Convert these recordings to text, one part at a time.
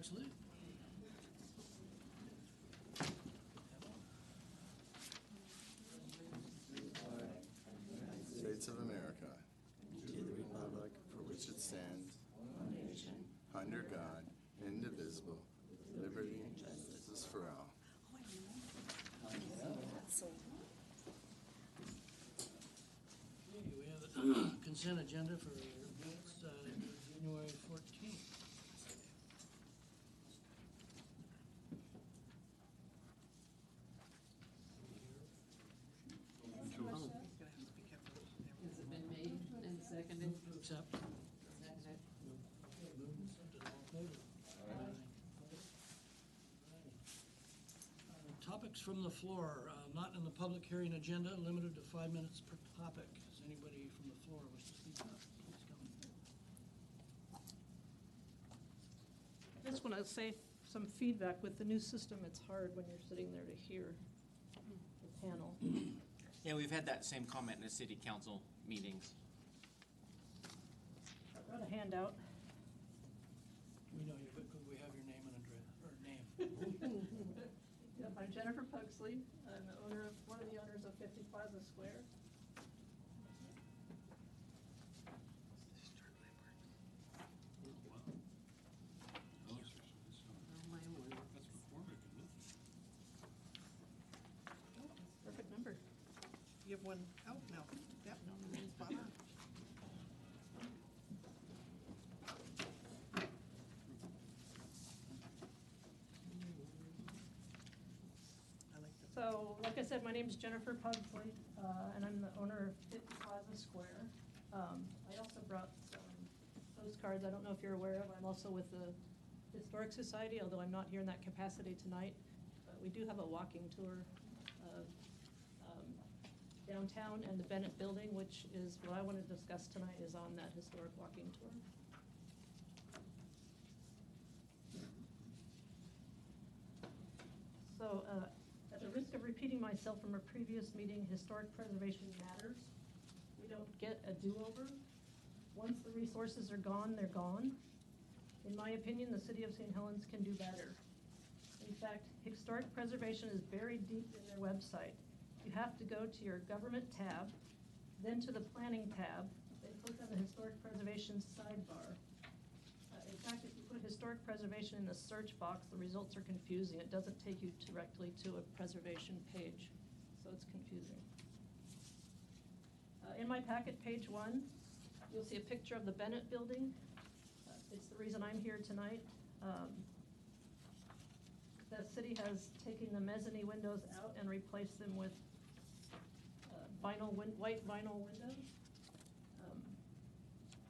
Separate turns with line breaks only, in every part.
Pugsley.
States of America, to the republic for which it stands, one nation, under God, indivisible, with liberty and justice for all.
Okay, we have the consent agenda for minutes, January 14th.
Has it been made and seconded?
Move to accept.
Seconded.
Okay, moved and accepted, all in favor? Aye. Topics from the floor, not in the public hearing agenda, limited to 5 minutes per topic. Does anybody from the floor wish to speak up? Please come.
I just want to say some feedback with the new system. It's hard when you're sitting there to hear the panel.
Yeah, we've had that same comment in the city council meetings.
I brought a handout.
We know you, but could we have your name and address, or name?
Yep, I'm Jennifer Pugsley. I'm the owner of, one of the owners of 50 Plaza Square.
Oh, my word.
Perfect number.
You have one out now. Yep, spot on. I like that.
So, like I said, my name is Jennifer Pugsley, and I'm the owner of 50 Plaza Square. I also brought some postcards. I don't know if you're aware of. I'm also with the Historic Society, although I'm not here in that capacity tonight. But we do have a walking tour of downtown and the Bennett Building, which is what I want to discuss tonight, is on that historic walking tour. So, at the risk of repeating myself from a previous meeting, historic preservation matters. We don't get a do-over. Once the resources are gone, they're gone. In my opinion, the city of St. Helens can do better. In fact, historic preservation is buried deep in their website. You have to go to your government tab, then to the planning tab, then click on the historic preservation sidebar. In fact, if you put historic preservation in the search box, the results are confusing. It doesn't take you directly to a preservation page, so it's confusing. In my packet, page 1, you'll see a picture of the Bennett Building. It's the reason I'm here tonight. The city has taken the mezzanine windows out and replaced them with white vinyl windows.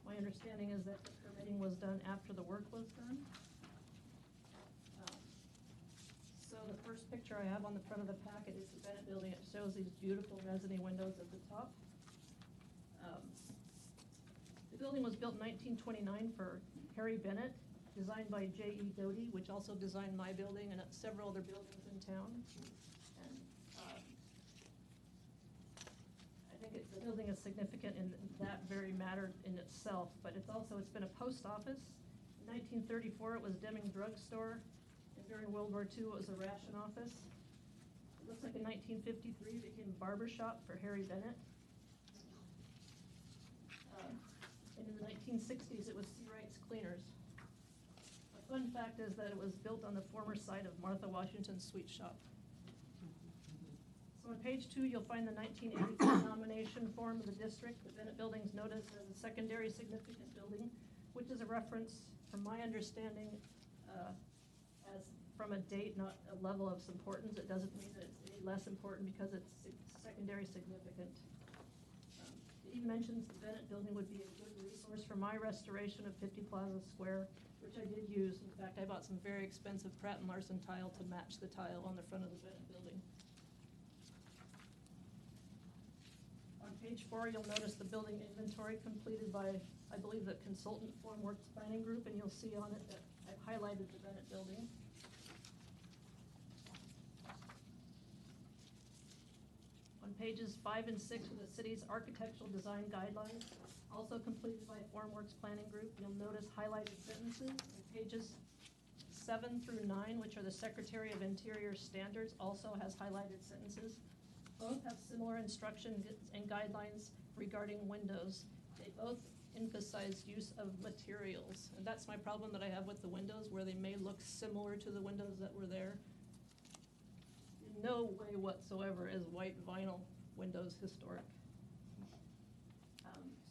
My understanding is that the permitting was done after the work was done. So the first picture I have on the front of the packet is the Bennett Building. It shows these beautiful mezzanine windows at the top. The building was built in 1929 for Harry Bennett, designed by J.E. Doty, which also designed my building and several other buildings in town. And I think the building is significant in that very matter in itself, but it's been a post office. In 1934, it was Deming Drug Store, and during World War II, it was a ration office. It looks like in 1953, it became a barber shop for Harry Bennett. And in the 1960s, it was C. Wright's Cleaners. A fun fact is that it was built on the former site of Martha Washington's sweet shop. So on page 2, you'll find the 1984 nomination form of the district. The Bennett Building's noticed as a secondary significant building, which is a reference, from my understanding, as from a date, not a level of importance. It doesn't mean that it's any less important because it's secondary significant. It even mentions the Bennett Building would be a good resource for my restoration of 50 Plaza Square, which I did use. In fact, I bought some very expensive Pratt & Larson tile to match the tile on the front of the Bennett Building. On page 4, you'll notice the building inventory completed by, I believe, the consultant Formworks Planning Group, and you'll see on it that I've highlighted the Bennett Building. On pages 5 and 6 of the city's architectural design guidelines, also completed by Formworks Planning Group, you'll notice highlighted sentences. On pages 7 through 9, which are the Secretary of Interior standards, also has highlighted sentences. Both have similar instruction and guidelines regarding windows. They both emphasize use of materials. And that's my problem that I have with the windows, where they may look similar to the windows that were there. In no way whatsoever is white vinyl windows historic.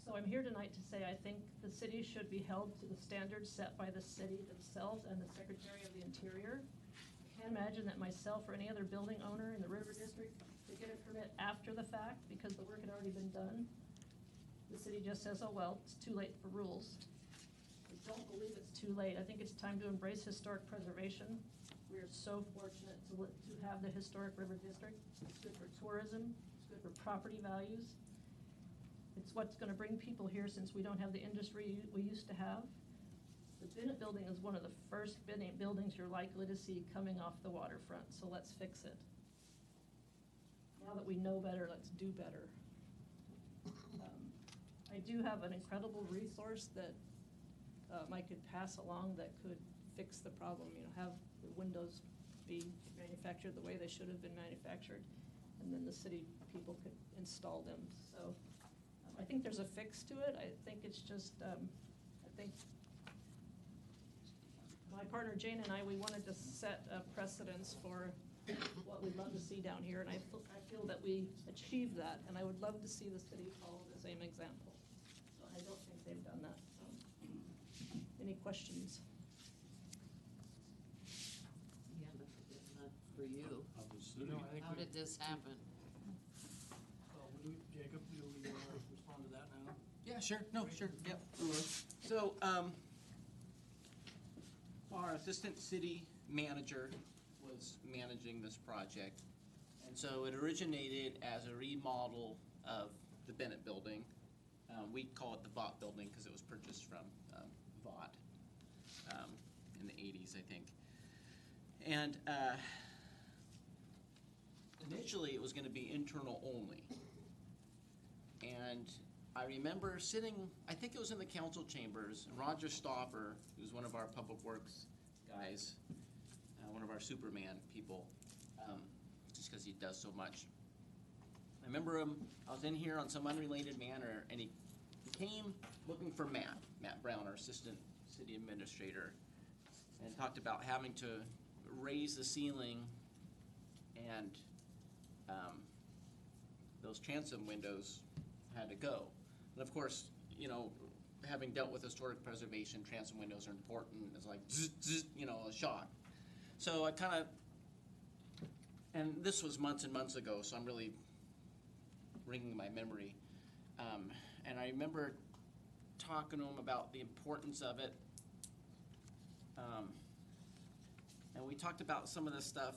So I'm here tonight to say I think the city should be held to the standards set by the city themselves and the Secretary of the Interior. I can't imagine that myself or any other building owner in the River District could get a permit after the fact because the work had already been done. The city just says, oh, well, it's too late for rules. I don't believe it's too late. I think it's time to embrace historic preservation. We are so fortunate to have the historic River District. It's good for tourism, it's good for property values. It's what's gonna bring people here since we don't have the industry we used to have. The Bennett Building is one of the first Bennett buildings you're likely to see coming off the waterfront, so let's fix it. Now that we know better, let's do better. I do have an incredible resource that I could pass along that could fix the problem, have the windows be manufactured the way they should have been manufactured, and then the city people could install them. So I think there's a fix to it. I think it's just, I think my partner Jane and I, we wanted to set a precedence for what we'd love to see down here, and I feel that we achieved that, and I would love to see the city follow the same example. So I don't think they've done that. So, any questions?
Yeah, but it's not for you.
No, I think
How
we-
did this happen?
Jacob, do we want to respond to that now?
Yeah, sure, no, sure, yep. So, our assistant city manager was managing this project. And so it originated as a remodel of the Bennett Building. We call it the Vought Building because it was purchased from Vought in the 80s, I think. And initially it was going to be internal only. And I remember sitting, I think it was in the council chambers, and Roger Stauffer, who's one of our public works guys, one of our Superman people, just because he does so much. I remember him, I was in here on some unrelated matter, and he came looking for Matt Brown, our assistant city administrator, and talked about having to raise the ceiling and those transom windows had to go. And of course, having dealt with historic preservation, transom windows are important. It's like, zzz, zzz, a shock. So I kind of, and this was months and months ago, so I'm really ringing my memory. And I remember talking to him about the importance of it. And we talked about some of this stuff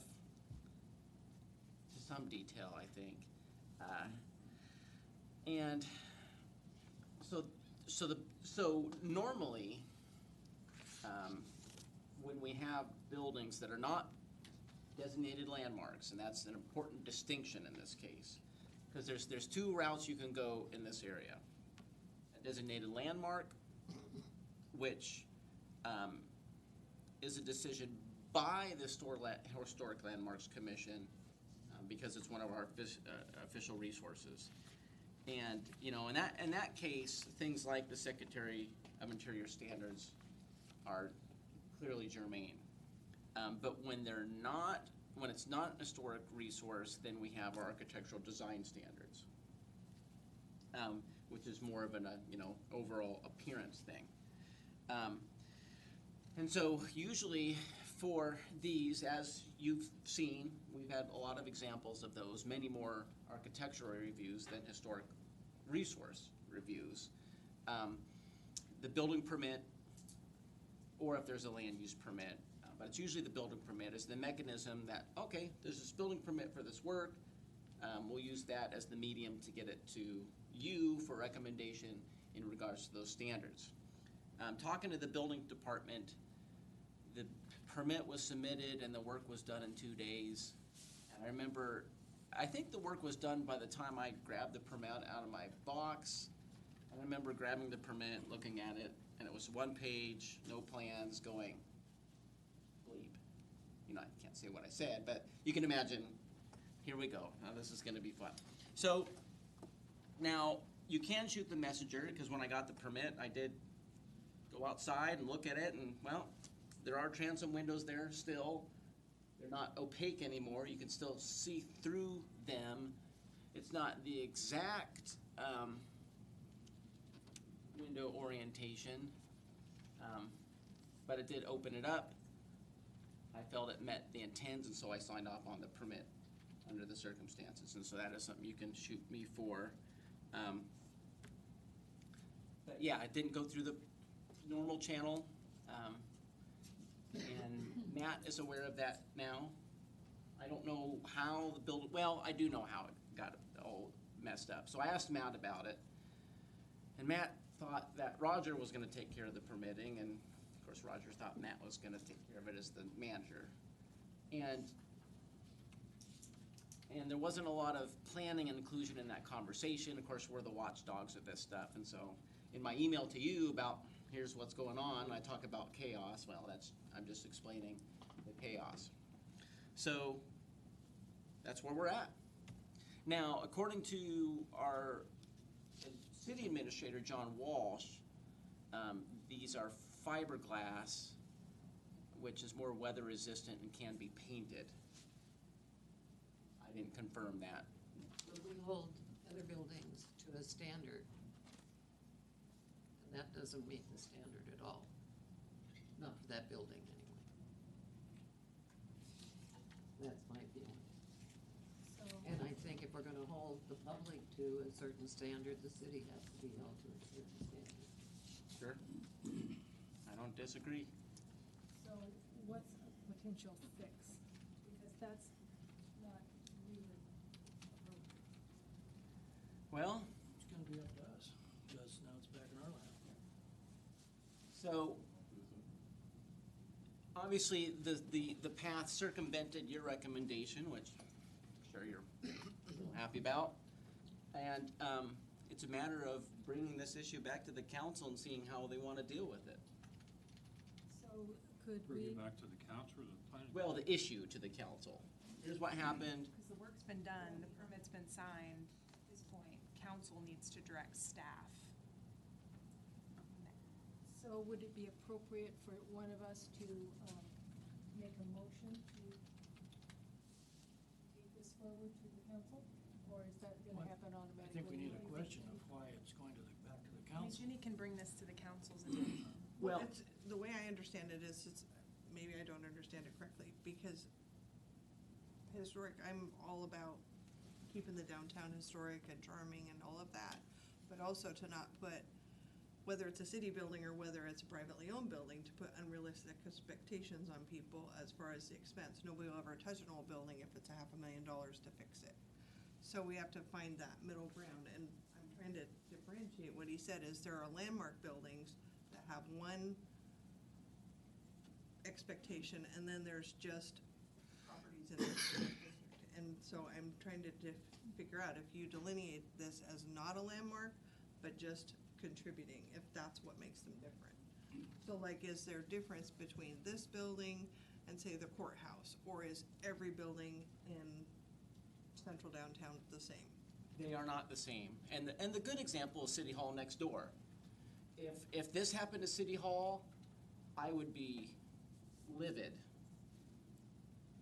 to some detail, I think. And so normally, when we have buildings that are not designated landmarks, and that's an important distinction in this case, because there's two routes you can go in this area. A designated landmark, which is a decision by the Historic Landmarks Commission, because it's one of our official resources. And in that case, things like the Secretary of Interior standards are clearly germane. But when it's not an historic resource, then we have our architectural design standards, which is more of an overall appearance thing. And so usually for these, as you've seen, we've had a lot of examples of those, many more architectural reviews than historic resource reviews. The building permit, or if there's a land use permit, but it's usually the building permit is the mechanism that, okay, there's this building permit for this work, we'll use that as the medium to get it to you for recommendation in regards to those standards. Talking to the building department, the permit was submitted and the work was done in 2 days. And I remember, I think the work was done by the time I grabbed the permit out of my box. I remember grabbing the permit, looking at it, and it was one page, no plans, going, you know, I can't say what I said, but you can imagine, here we go, now this is gonna be fun. So, now, you can shoot the messenger, because when I got the permit, I did go outside and look at it, and, well, there are transom windows there still. They're not opaque anymore, you can still see through them. It's not the exact, window orientation, but it did open it up. I felt it met the intents, and so I signed off on the permit under the circumstances, and so that is something you can shoot me for. But yeah, it didn't go through the normal channel, and Matt is aware of that now. I don't know how the build, well, I do know how it got all messed up, so I asked Matt about it. And Matt thought that Roger was gonna take care of the permitting, and of course Roger thought Matt was gonna take care of it as the manager. And there wasn't a lot of planning and inclusion in that conversation. Of course, we're the watchdogs of this stuff, and so in my email to you about here's what's going on, I talk about chaos, well, I'm just explaining the chaos. So that's where we're at. Now, according to our city administrator, John Walsh, these are fiberglass, which is more weather resistant and can be painted. I didn't confirm that.
But we hold other buildings to a standard. And that doesn't meet the standard at all. Not for that building, anyway. That's my feeling.
So,
And I think if we're gonna hold the public to a certain standard, the city has to be held to a certain standard.
Sure. I don't disagree.
So what's a potential fix? Because that's not really appropriate.
Well,
It's gonna be up to us, because now it's back in our lap.
so obviously the path circumvented your recommendation, which I'm sure you're happy about. And it's a matter of bringing this issue back to the council and seeing how they want to deal with it.
So could
Bring
we,
it back to the council or the planning?
Well, the issue to the council. Here's what happened.
Because the work's been done, the permit's been signed, at this point, council needs to direct staff.
so would it be appropriate for one of us to make a motion to take this forward to the council? Or is that gonna
Well,
happen
I
automatically?
think we need a question of why it's going to back to the
I mean,
council.
Ginny can bring this to the council's attention.
Well,
It's, the way I understand it is, maybe I don't understand it correctly, because historic, I'm all about keeping the downtown historic and charming and all of that, but also to not put, whether it's a city building or whether it's a privately owned building, to put unrealistic expectations on people as far as the expense. Nobody will ever touch an old building if it's $500,000 to fix it. So we have to find that middle ground, and I'm trying to differentiate what he said is there are landmark buildings that have one expectation, and then there's just properties in the district. And so I'm trying to figure out if you delineate this as not a landmark, but just contributing, if that's what makes them different. So like, is there a difference between this building and say the courthouse, or is every building in central downtown the same?
they are not the same. And the good example is City Hall next door. If this happened to City Hall, I would be livid,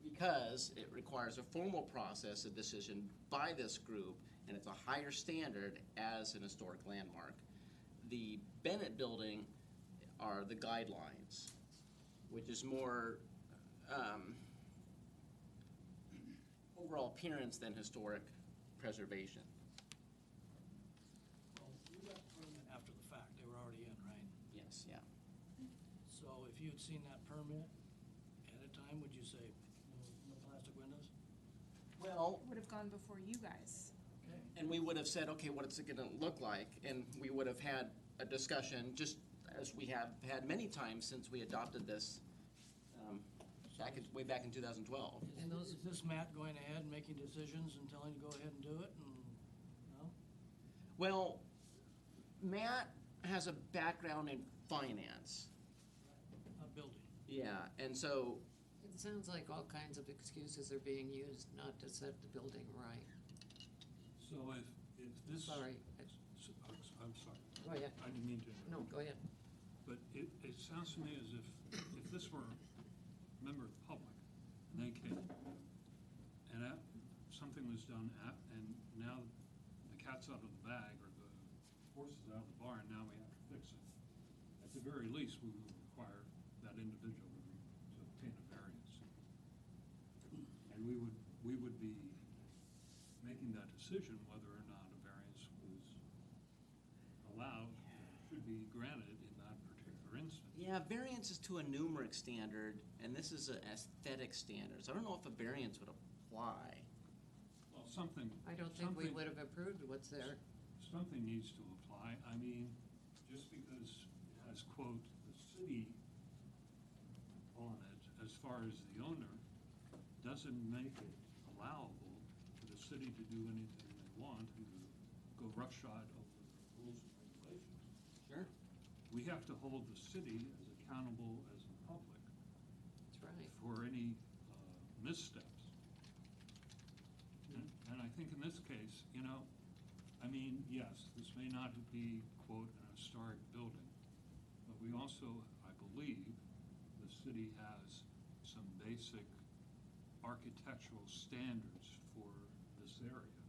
because it requires a formal process, a decision by this group, and it's a higher standard as an historic landmark. The Bennett Building are the guidelines, which is more overall appearance than historic preservation.
Well, you got the permit after the fact, they were already in, right?
Yes, yeah.
So if you had seen that permit at a time, would you say, no plastic windows?
Well,
Would have gone before you guys.
Okay.
and we would have said, okay, what is it gonna look like? And we would have had a discussion, just as we have had many times since we adopted this, way back in 2012.
And those-
Is this Matt going ahead and making decisions and telling you to go ahead and do it, and, no?
Well, Matt has a background in finance.
Not building.
Yeah, and so,
It sounds like all kinds of excuses are being used not to set the building right.
So if this.
Sorry.
I'm sorry.
Go ahead.
I didn't mean to interrupt.
No, go ahead.
But it sounds to me as if this were a member of the public, and they came, and something was done, and now the cat's out of the bag, or the horse is out of the barn, now we have to fix it. At the very least, we would require that individual to obtain a variance. And we would be making that decision whether or not a variance was allowed, should be granted in that particular instance.
Yeah, variance is to a numeric standard, and this is an aesthetic standard, so I don't know if a variance would apply.
Well, something.
I don't think we
something-
would have approved what's there.
Something needs to apply. I mean, just because it has, quote, the city on it, as far as the owner, doesn't make it allowable for the city to do anything they want and to go roughshod over the rules and regulations.
Sure.
We have to hold the city as accountable as the public
That's right.
for any missteps. And I think in this case, I mean, yes, this may not be, quote, an historic building, but we also, I believe, the city has some basic architectural standards for this area.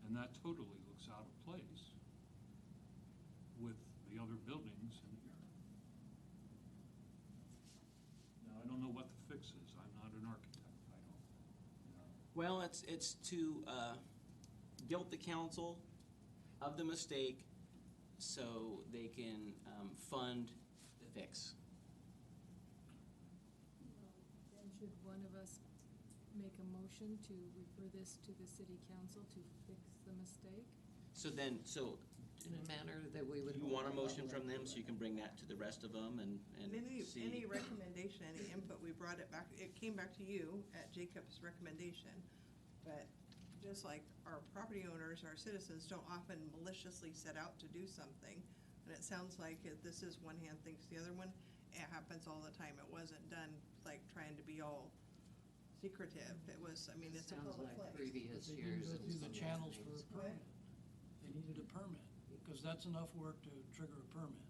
And that totally looks out of place with the other buildings in here. Now, I don't know what the fix is. I'm not an architect. I don't know.
Well, it's to guilt the council of the mistake so they can fund the fix.
Then should one of us make a motion to refer this to the city council to fix the mistake?
So
In a manner that we would.
you want a motion from them so you can bring that to the rest of them and see?
Any recommendation, any input, we brought it back, it came back to you at Jacob's recommendation. But just like our property owners, our citizens don't often maliciously set out to do something. And it sounds like this is one hand thinks the other one. It happens all the time. It wasn't done like trying to be all secretive. It was, I mean, it's a
Sounds
public
like
place.
previous
They didn't
years.
go
and
through the
some
channels for
things.
a permit. They needed a permit, because that's enough work to trigger a permit.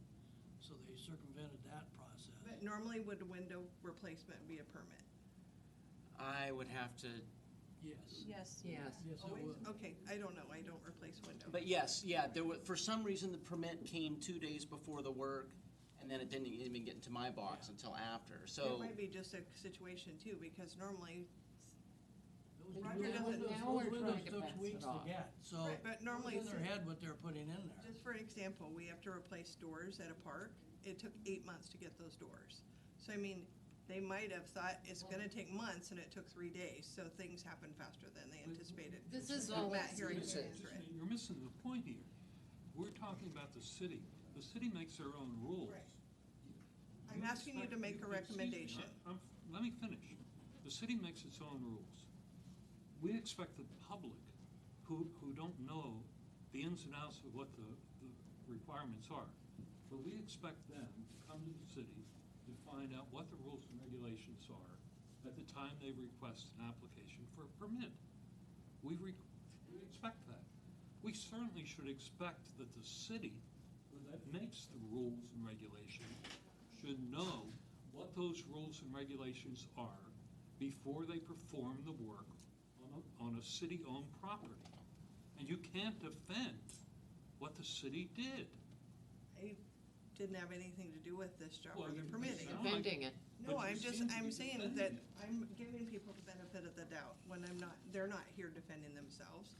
So they circumvented that process.
But normally would a window replacement be a permit?
I would have to,
Yes.
Yes.
Yes.
Yes, it
Always?
would.
Okay, I don't know. I don't replace windows.
but yes, yeah, there was, for some reason, the permit came 2 days before the work, and then it didn't even get into my box until after,
It
so.
might be just a situation too, because normally,
Those
Roger
windows-
doesn't-
those
Now we're trying
windows
to
took
pass it
weeks to
off.
get, so.
Right, but normally
it was in their
it's-
head what they're putting in there.
just for an example, we have to replace doors at a park. It took 8 months to get those doors. So I mean, they might have thought it's gonna take months and it took 3 days, so things happen faster than they anticipated.
This is all
Matt here can
excuses.
answer it.
You're missing the point here. We're talking about the city. The city makes their own rules.
Right. I'm asking you to make a
Excuse me,
recommendation.
let me finish. The city makes its own rules. We expect the public, who don't know the ins and outs of what the requirements are, but we expect them to come to the city to find out what the rules and regulations are at the time they request an application for a permit. We expect that. We certainly should expect that the city that makes the rules and regulations should know what those rules and regulations are before they perform the work on a city-owned property. And you can't defend what the city did.
I didn't have anything to do with this job
Well,
or the
you
permitting.
sound
Defending it.
No,
But you
I'm just,
seem to
I'm
be
saying
defending
that
it.
I'm giving people the benefit of the doubt when they're not here defending themselves.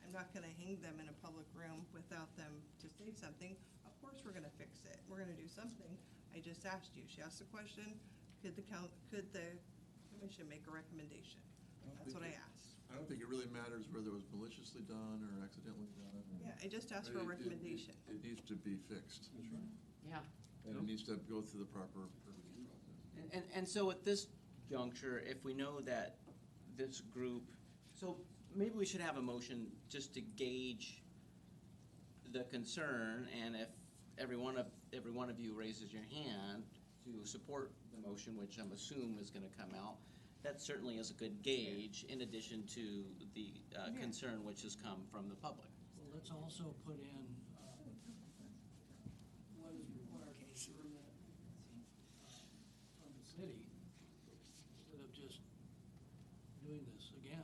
I'm not gonna hang them in a public room without them to say something. Of course, we're gonna fix it. We're gonna do something. I just asked you. She asked the question, could the commission make a recommendation? That's what I asked.
I don't think it really matters whether it was maliciously done or accidentally done.
Yeah, I just asked for a recommendation.
It needs to be fixed,
That's right.
Yeah.
and it needs to go through the proper permitting process.
And so at this juncture, if we know that this group, so maybe we should have a motion just to gauge the concern, and if every one of you raises your hand to support the motion, which I'm assuming is gonna come out, that certainly is a good gauge, in addition to the concern which has come from the public.
Well, let's also put in, what is required for a permit from the city, instead of just doing this again.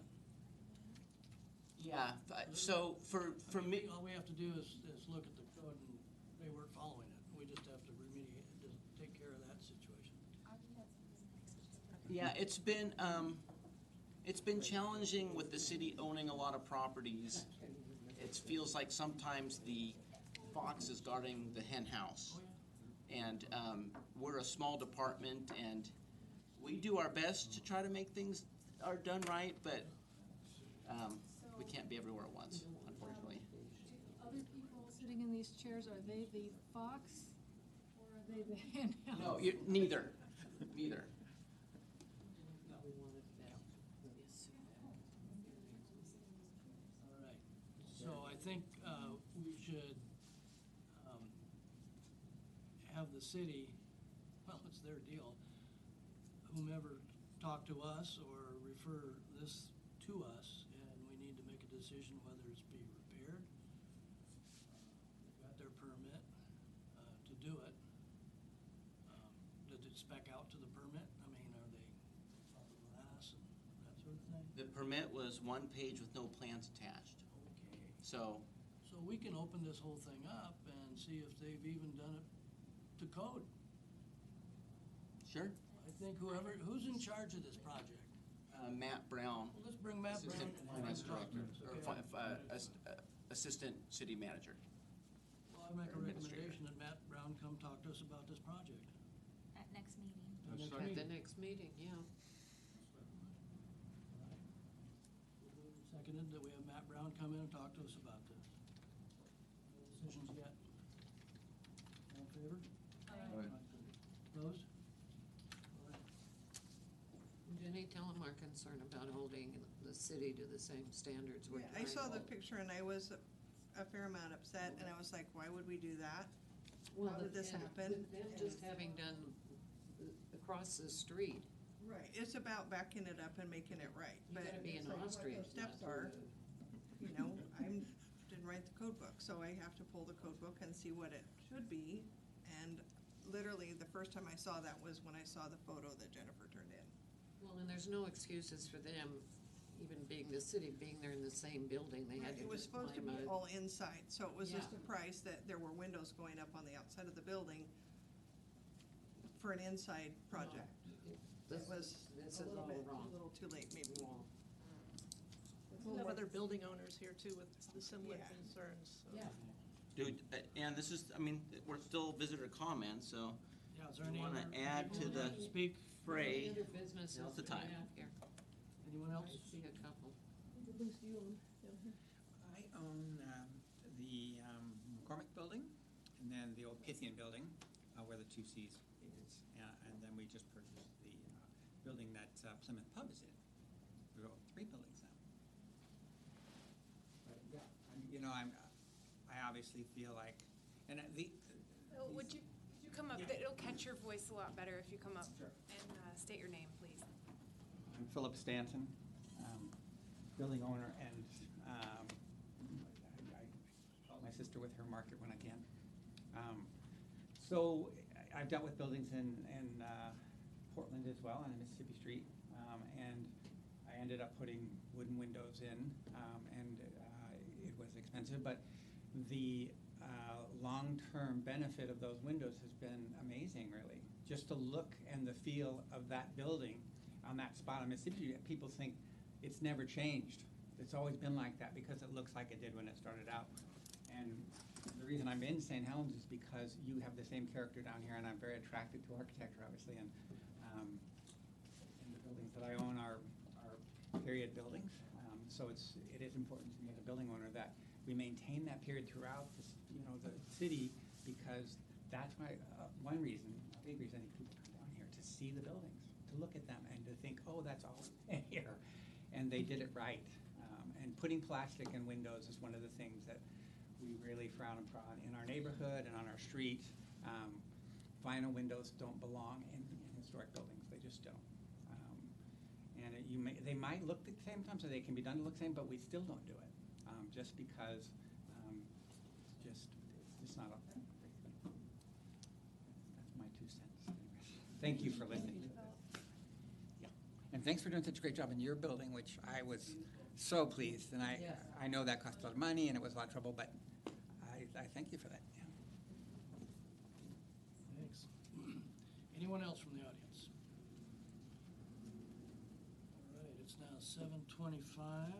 Yeah, so for me,
All we have to do is look at the code and they weren't following it. We just have to remediate, just take care of that situation.
yeah, it's been challenging with the city owning a lot of properties. It feels like sometimes the fox is guarding the hen house. And we're a small department, and we do our best to try to make things are done right, but we can't be everywhere at once, unfortunately.
Other people sitting in these chairs, are they the fox or are they the hen house?
No, neither, neither.
We wanted that. Yes.
All right, so I think we should have the city, well, it's their deal, whomever talk to us or refer this to us, and we need to make a decision whether it's be repaired. They've got their permit to do it. Does it spec out to the permit? I mean, are they up with glass and that sort of thing?
The permit was one page with no plans attached.
Okay.
So,
So we can open this whole thing up and see if they've even done it to code.
sure.
I think who's in charge of this project?
Matt Brown,
Well, let's bring Matt Brown.
Assistant Finance Director, or
Okay.
Assistant City Manager.
Well, I make a
Administrator.
recommendation that Matt Brown come talk to us about this project.
At next meeting.
The next
Second.
At the
meeting.
next meeting, yeah.
Seconded that we have Matt Brown come in and talk to us about this. No decisions yet. All in favor? Opposed? All right.
Jenny, tell them our concern about holding the city to the same standards we're
Yeah,
trying
I
to
saw the
hold.
picture and I was a fair amount upset, and I was like, why would we do that?
Well,
How did this
and
happen?
with them just having done across the street,
Right, it's about backing it up and making it right,
you
but
gotta be
it's
an
like what
Austrian.
those steps
not
are,
to-
you know, didn't write the code book, so I have to pull the code book and see what it should be. And literally, the first time I saw that was when I saw the photo that Jennifer turned in.
Well, and there's no excuses for them, even being the city, being there in the same building, they had
It
to
was
just
supposed to
climb
be
a.
all inside, so it was just
Yeah.
a price that there were windows going up on the outside of the building for an inside project.
This
It was
this
a
is
little
all
bit,
wrong.
a little too late, maybe.
Wrong.
We have other building owners here too with the similar
Yeah.
concerns, so.
Yeah.
Dude, and this is, I mean, we're still visitor comments, so
Yeah, is there
you
any
wanna
other
add
people
to the
that speak?
fray?
Other businesses
Now's the
that we
time.
have here.
Anyone else?
I see a couple.
I own the McCormick Building and then the old Pythian Building, where the 2Cs is. And then we just purchased the building that Plymouth Pub is in. We've got 3 buildings now. But yeah, you know, I obviously feel like, and
Would you come up,
Yeah.
it'll catch your voice a lot better if you come up
Sure.
and state your name, please.
I'm Philip Stanton, building owner, and I help my sister with her market when I can. So I've dealt with buildings in Portland as well, on Mississippi Street, and I ended up putting wooden windows in, and it was expensive, but the long-term benefit of those windows has been amazing, really. Just the look and the feel of that building on that spot on Mississippi Street, people think it's never changed. It's always been like that because it looks like it did when it started out. And the reason I'm in St. Helens is because you have the same character down here, and I'm very attracted to architecture, obviously, and the buildings that I own are period buildings. So it is important to me as a building owner that we maintain that period throughout the city, because that's one reason, a big reason people come down here, to see the buildings, to look at them and to think, oh, that's all here. And they did it right. And putting plastic in windows is one of the things that we really frown upon in our neighborhood and on our street. vinyl windows don't belong in historic buildings, they just don't. And they might look the same time, so they can be done to look the same, but we still don't do it, just because, it's just not a. That's my 2 cents. Thank you for listening to this. Yeah. And thanks for doing such a great job in your building, which I was so pleased, and I know that cost a lot of money, and it was a lot of trouble, but I thank you for that. Yeah.
Thanks. Anyone else from the audience? All right, it's now 7:25.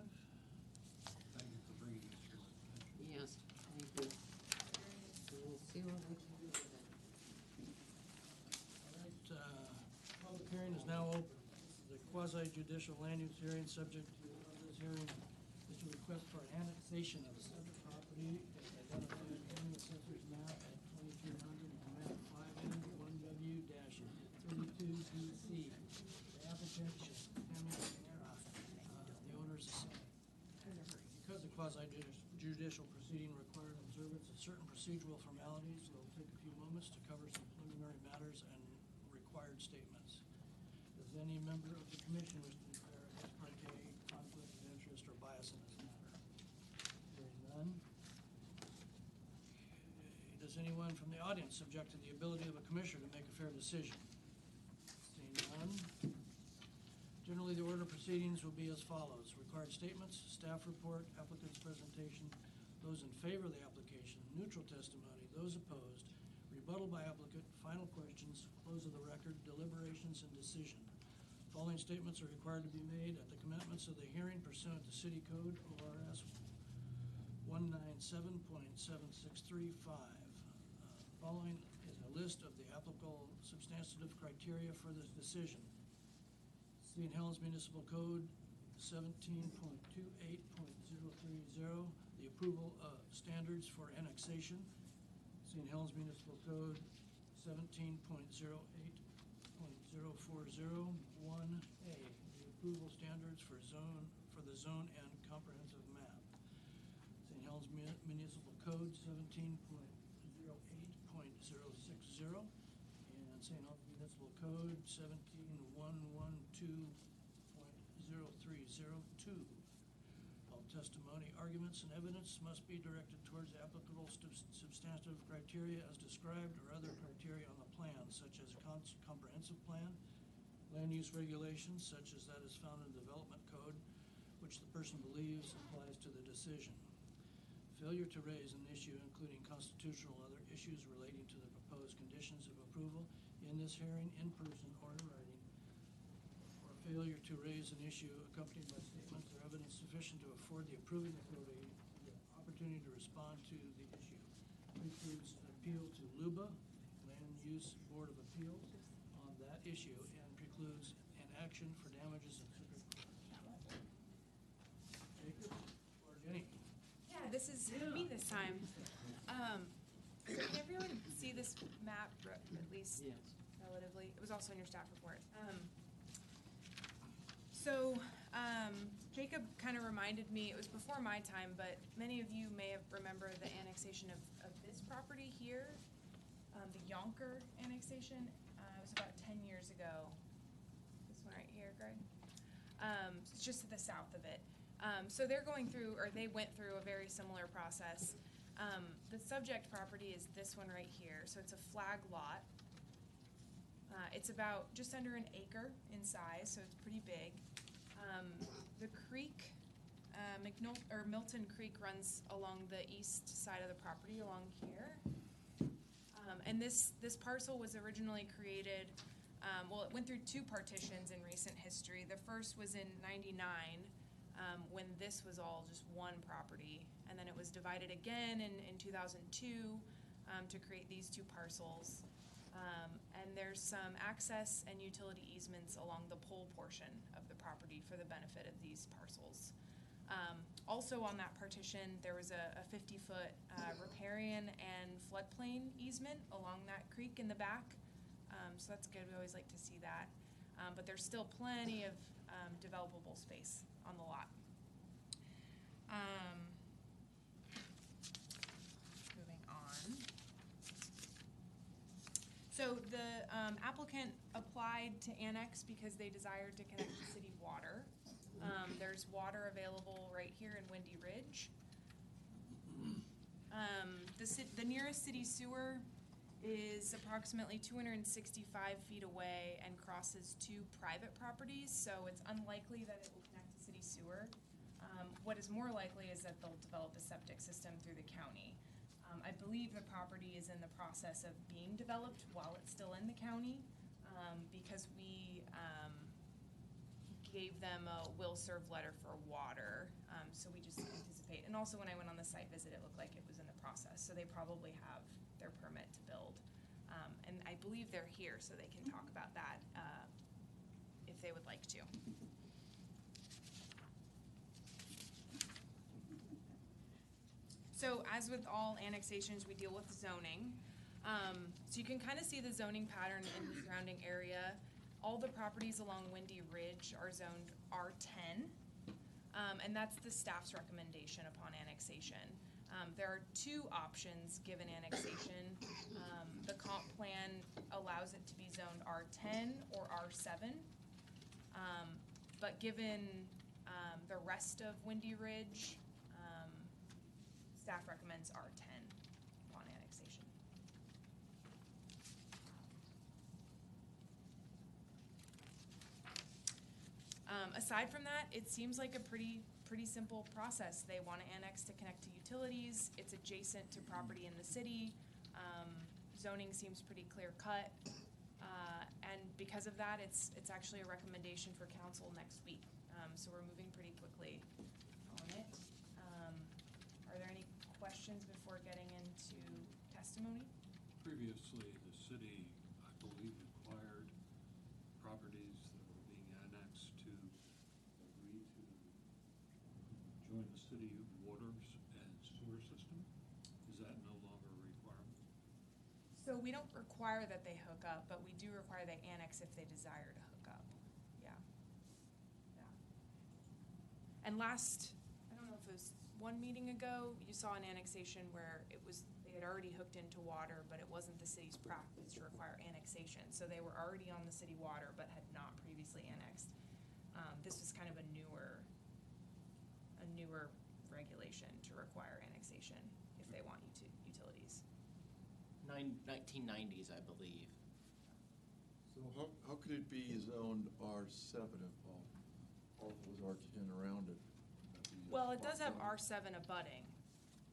Yes, thank you. So we'll see what we can do with it.
All right, public hearing is now open. The quasi judicial land use hearing, subject to this hearing, is to request for annexation of the subject property as identified in the assessor's map at 2300 and map 5N1W-32DC. The applicant is Tammy Guerra. The owner is the same. Because the quasi judicial proceeding required observance of certain procedural formalities, we'll take a few moments to cover some preliminary matters and required statements. Does any member of the commission wish to declare ex parte conflict of interest or bias in this matter? Hearing none. Okay. Does anyone from the audience object to the ability of a commissioner to make a fair decision? Seeing none. Generally, the order of proceedings will be as follows. Required statements, staff report, applicant's presentation, those in favor of the application, neutral testimony, those opposed, rebuttal by applicant, final questions, close of the record, deliberations, and decision. Following statements are required to be made at the commencement of the hearing pursuant to City Code ORS 197.7635. Following is a list of the applicable substantive criteria for this decision. St. Helens Municipal Code 17.28.030, the approval of standards for annexation. St. Helens Municipal Code 17.08.0401A, the approval standards for the zone and comprehensive map. St. Helens Municipal Code 17.08.060, and St. Helens Municipal Code 17.112.0302. All testimony, arguments, and evidence must be directed towards the applicable substantive criteria as described or other criteria on the plan, such as comprehensive plan, land use regulations, such as that is found in the development code, which the person believes applies to the decision. Failure to raise an issue including constitutional or other issues relating to the proposed conditions of approval in this hearing, in person or in writing, or failure to raise an issue accompanied by statements or evidence sufficient to afford the approving authority the opportunity to respond to the issue. Includes an appeal to LUBA, Land Use Board of Appeals, on that issue, and precludes an action for damages and circuit court. Jacob or Jenny?
Yeah, this is me this time. Can everyone see this map, at least
Yes.
relatively? It was also in your staff report. Jacob kind of reminded me, it was before my time, but many of you may have remember the annexation of this property here, the Yonker annexation. It was about 10 years ago. This one right here, Greg. It's just to the south of it. So they're going through, or they went through a very similar process. The subject property is this one right here. So it's a flag lot. It's about just under an acre in size, so it's pretty big. The creek, Milton Creek runs along the east side of the property, along here. And this parcel was originally created, it went through two partitions in recent history. The first was in '99, when this was all just one property. And then it was divided again in 2002 to create these two parcels. And there's some access and utility easements along the pole portion of the property for the benefit of these parcels. Also on that partition, there was a 50-foot riparian and floodplain easement along that creek in the back. So that's good, we always like to see that. But there's still plenty of developable space on the lot. Moving on. So Applicant applied to annex because they desired to connect to city water. There's water available right here in Windy Ridge. The nearest city sewer is approximately 265 feet away and crosses two private properties, so it's unlikely that it will connect to city sewer. What is more likely is that they'll develop a septic system through the county. I believe the property is in the process of being developed while it's still in the county, because we gave them a will serve letter for water, so we just anticipate. And also when I went on the site visit, it looked like it was in the process, so they probably have their permit to build. And I believe they're here, so they can talk about that if they would like to. So as with all annexations, we deal with zoning. So you can kind of see the zoning pattern in the surrounding area. All the properties along Windy Ridge are zoned R10, and that's the staff's recommendation upon annexation. There are two options given annexation. The comp plan allows it to be zoned R10 or R7, but given the rest of Windy Ridge, staff recommends R10 upon annexation. Aside from that, it seems like a pretty simple process. They want to annex to connect to utilities. It's adjacent to property in the city. Zoning seems pretty clear cut. And because of that, it's actually a recommendation for council next week. So we're moving pretty quickly on it. Are there any questions before getting into testimony?
Previously, the city, I believe, required properties that were being annexed to agree to join the city waters and sewer system. Is that no longer a requirement?
So we don't require that they hook up, but we do require they annex if they desire to hook up. Yeah. Yeah. And last, I don't know if it was one meeting ago, you saw an annexation where they had already hooked into water, but it wasn't the city's practice to require annexation. So they were already on the city water, but had not previously annexed. This was kind of a newer regulation to require annexation if they want utilities.
1990s, I believe.
So how could it be zoned R7 if all of it was R10 around it?
Well, it does have R7 abutting.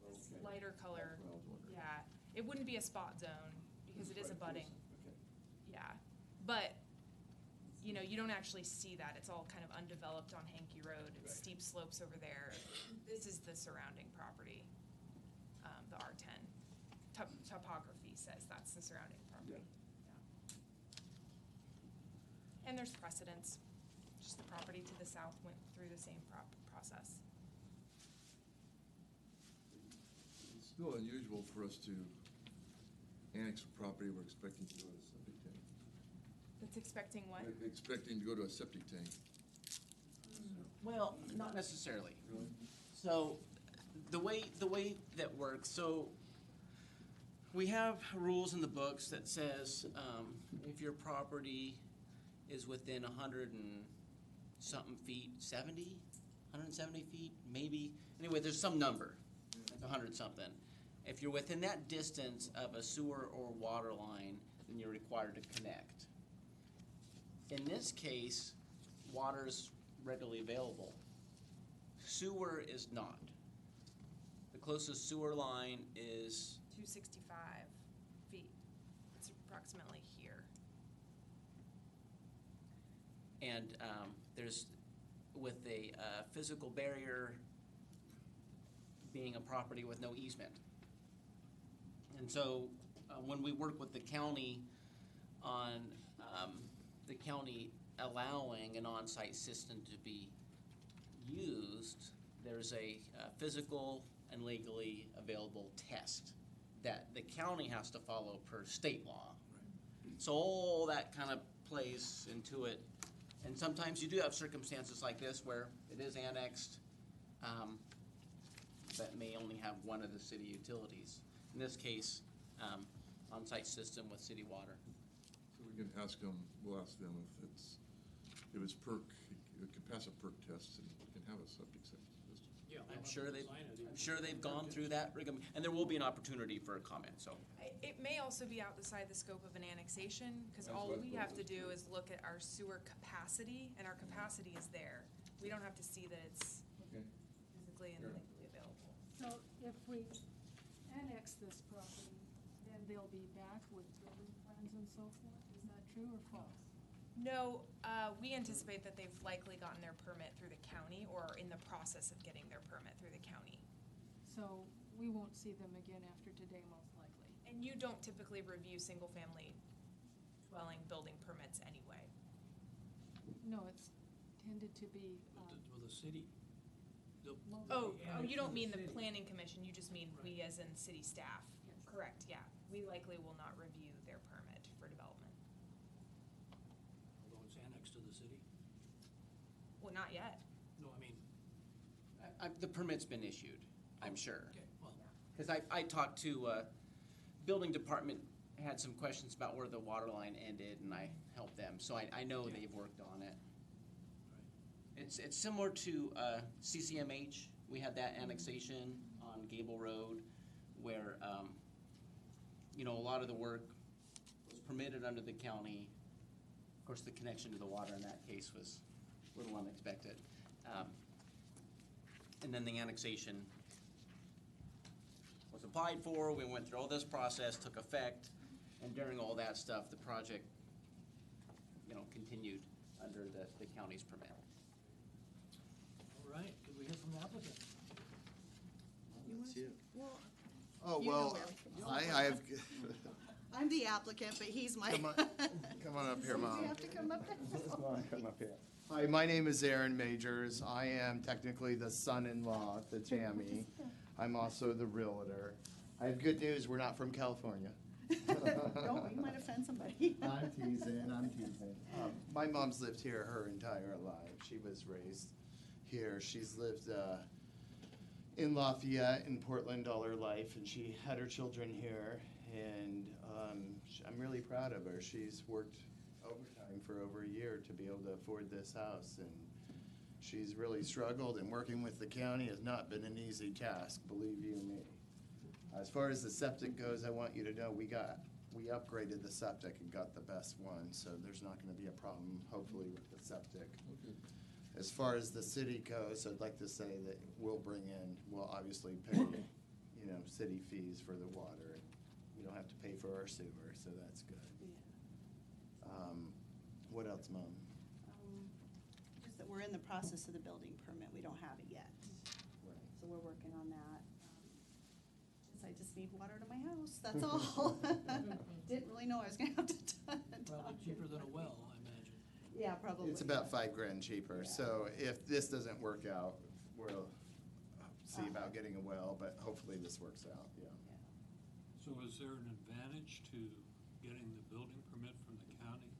This
Okay.
lighter color,
That's what I was wondering.
yeah. It wouldn't be a spot zone because it is
Right,
abutting.
okay.
Yeah, but, you know, you don't actually see that. It's all kind of undeveloped on Hankey Road. It's
Right.
steep slopes over there. This is the surrounding property, the R10. Topography says that's the surrounding property. Yeah. And there's precedence. Just the property to the south went through the same process.
It's still unusual for us to annex a property we're expecting to go to a septic tank.
That's expecting what?
We're expecting to go to a septic tank.
Well, not necessarily.
Really?
So the way that works, so we have rules in the books that says if your property is within 100 and something feet, 170 feet, maybe. Anyway, there's some number, like 100 something. If you're within that distance of a sewer or water line, then you're required to connect. In this case, water's readily available. Sewer is not. The closest sewer line is
265 feet. It's approximately here.
and there's, with a physical barrier being a property with no easement. And so when we work with the county on the county allowing an on-site system to be used, there's a physical and legally available test that the county has to follow per state law. So all that kind of plays into it. And sometimes you do have circumstances like this where it is annexed, but may only have one of the city utilities. In this case, on-site system with city water.
So So we can ask them, we'll ask them if it's perk, it can pass a perk test and can have a septic system.
I'm sure they've gone through that rigor, and there will be an opportunity for a comment, so.
It may also be outside the scope of an annexation, because
That's
all
what I
we
thought
have to
was
do is look at our sewer capacity, and our capacity is there. We don't have to see that it's
Okay.
physically and
Sure.
legally available.
So if we annex this property, then they'll be back with building plans and so forth? Is that true or false?
No, we anticipate that they've likely gotten their permit through the county or are in the process of getting their permit through the county.
So we won't see them again after today, most likely?
And you don't typically review single-family dwelling building permits anyway.
No, it's tended to be,
With the city?
Oh, you don't mean the planning commission, you just mean we as in city staff?
Yes.
Correct, yeah. We likely will not review their permit for development.
Although it's annexed to the city?
Well, not yet.
No, I mean,
The permit's been issued, I'm sure.
okay, well,
Because I talked to, building department, had some questions about where the water line ended, and I helped them, so I know
Yeah.
they've worked on it.
right.
It's similar to CCMH. We had that annexation on Gable Road where, you know, a lot of the work was permitted under the county. Of course, the connection to the water in that case was a little unexpected. And then the annexation was applied for. We went through all this process, took effect, and during all that stuff, the project, you know, continued under the county's permit.
All right, could we hear from the applicant?
That's you.
Well,
Oh,
You know
well,
everything.
I have,
I'm the applicant, but he's my.
come on up here, Mom.
You have to come up there.
Hi, my name is Aaron Majors. I am technically the son-in-law to Tammy. I'm also the realtor. I have good news, we're not from California.
No, you might offend somebody.
I'm teasing. My mom's lived here her entire life. She was raised here. She's lived in Lafayette and Portland all her life, and she had her children here. And I'm really proud of her. She's worked overtime for over a year to be able to afford this house, and she's really struggled. And working with the county has not been an easy task, believe you me. As far as the septic goes, I want you to know we upgraded the septic and got the best one, so there's not gonna be a problem, hopefully, with the septic.
Okay.
As far as the city goes, I'd like to say that we'll obviously pay, you know, city fees for the water. We don't have to pay for our sewer, so that's good. What else, Mom?
Just that we're in the process of the building permit, we don't have it yet. So we're working on that. I just need water to my house, that's all. Didn't really know I was gonna have to
Probably cheaper than a well, I imagine.
Yeah, probably.
It's about $5,000 cheaper, so if this doesn't work out, we'll see about getting a well, but hopefully this works out, yeah.
So is there an advantage to getting the building permit from the county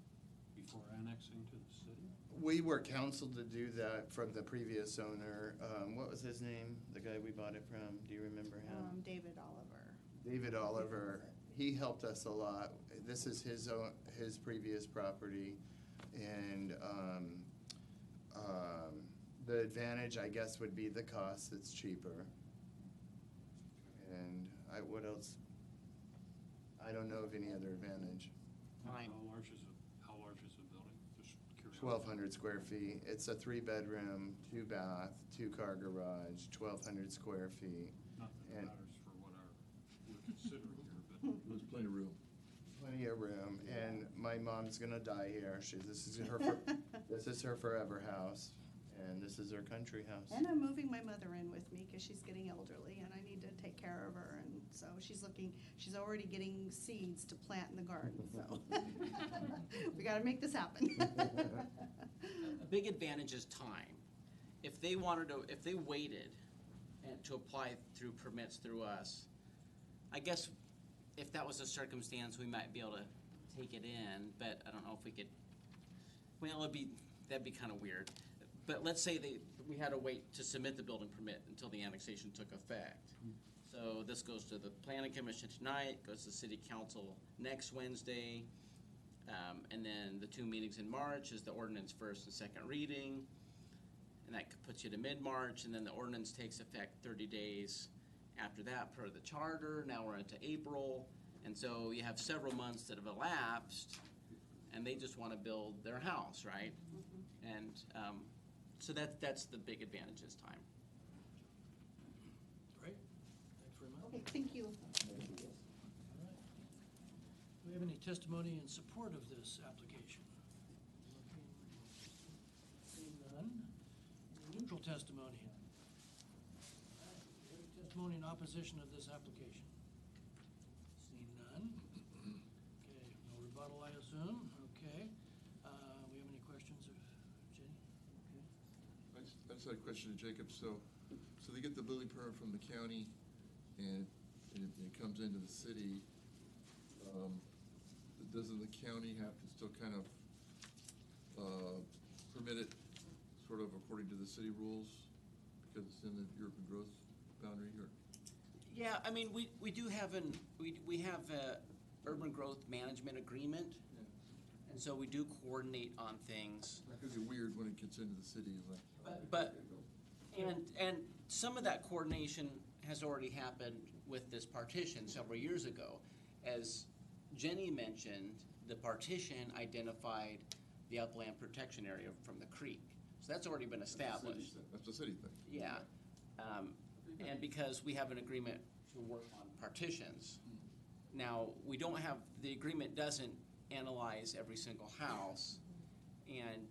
before annexing to the city?
We were counseled to do that from the previous owner. What was his name? The guy we bought it from? Do you remember him?
David Oliver.
David Oliver. He helped us a lot. This is his previous property, and the advantage, I guess, would be the cost. It's cheaper. And what else? I don't know of any other advantage.
Fine.
How large is the building? Just curiosity.
1,200 square feet. It's a 3-bedroom, 2-bath, 2-car garage, 1,200 square feet.
Not that it
And-
matters for what we're considering here, but
There's plenty of room.
Plenty of room, and my mom's gonna die here. This is her forever house, and this is her country house.
And I'm moving my mother in with me because she's getting elderly and I need to take care of her. And so she's already getting seeds to plant in the garden, so. We gotta make this happen.
A big advantage is time. If they waited to apply through permits through us, I guess if that was a circumstance, we might be able to take it in, but I don't know if we could, well, that'd be kind of weird. But let's say we had to wait to submit the building permit until the annexation took effect. So this goes to the planning commission tonight, goes to city council next Wednesday. And then the 2 meetings in March is the ordinance first and second reading. And that puts you to mid-March, and then the ordinance takes effect 30 days after that per the charter. Now we're into April, and so you have several months that have elapsed, and they just want to build their house, right? And so that's the big advantage this time.
Right? Thanks very much.
Okay, thank you.
All right. Do we have any testimony in support of this application? Seeing none. Any neutral testimony? Any testimony in opposition of this application? Seeing none. Okay, no rebuttal, I assume. Okay. We have any questions of Jenny? Okay.
I just had a question to Jacob. So they get the building permit from the county, and it comes into the city. Doesn't the county have to still kind of permit it sort of according to the city rules because it's in the urban growth boundary? Or?
Yeah, I mean, we do have we have a urban growth management agreement, and so we do coordinate on things.
That could be weird when it gets into the city.
And some of that coordination has already happened with this partition several years ago. As Jenny mentioned, the partition identified the upland protection area from the creek. So that's already been established.
That's the city thing.
Yeah. And because we have an agreement to work on partitions. Now, we don't have, the agreement doesn't analyze every single house, and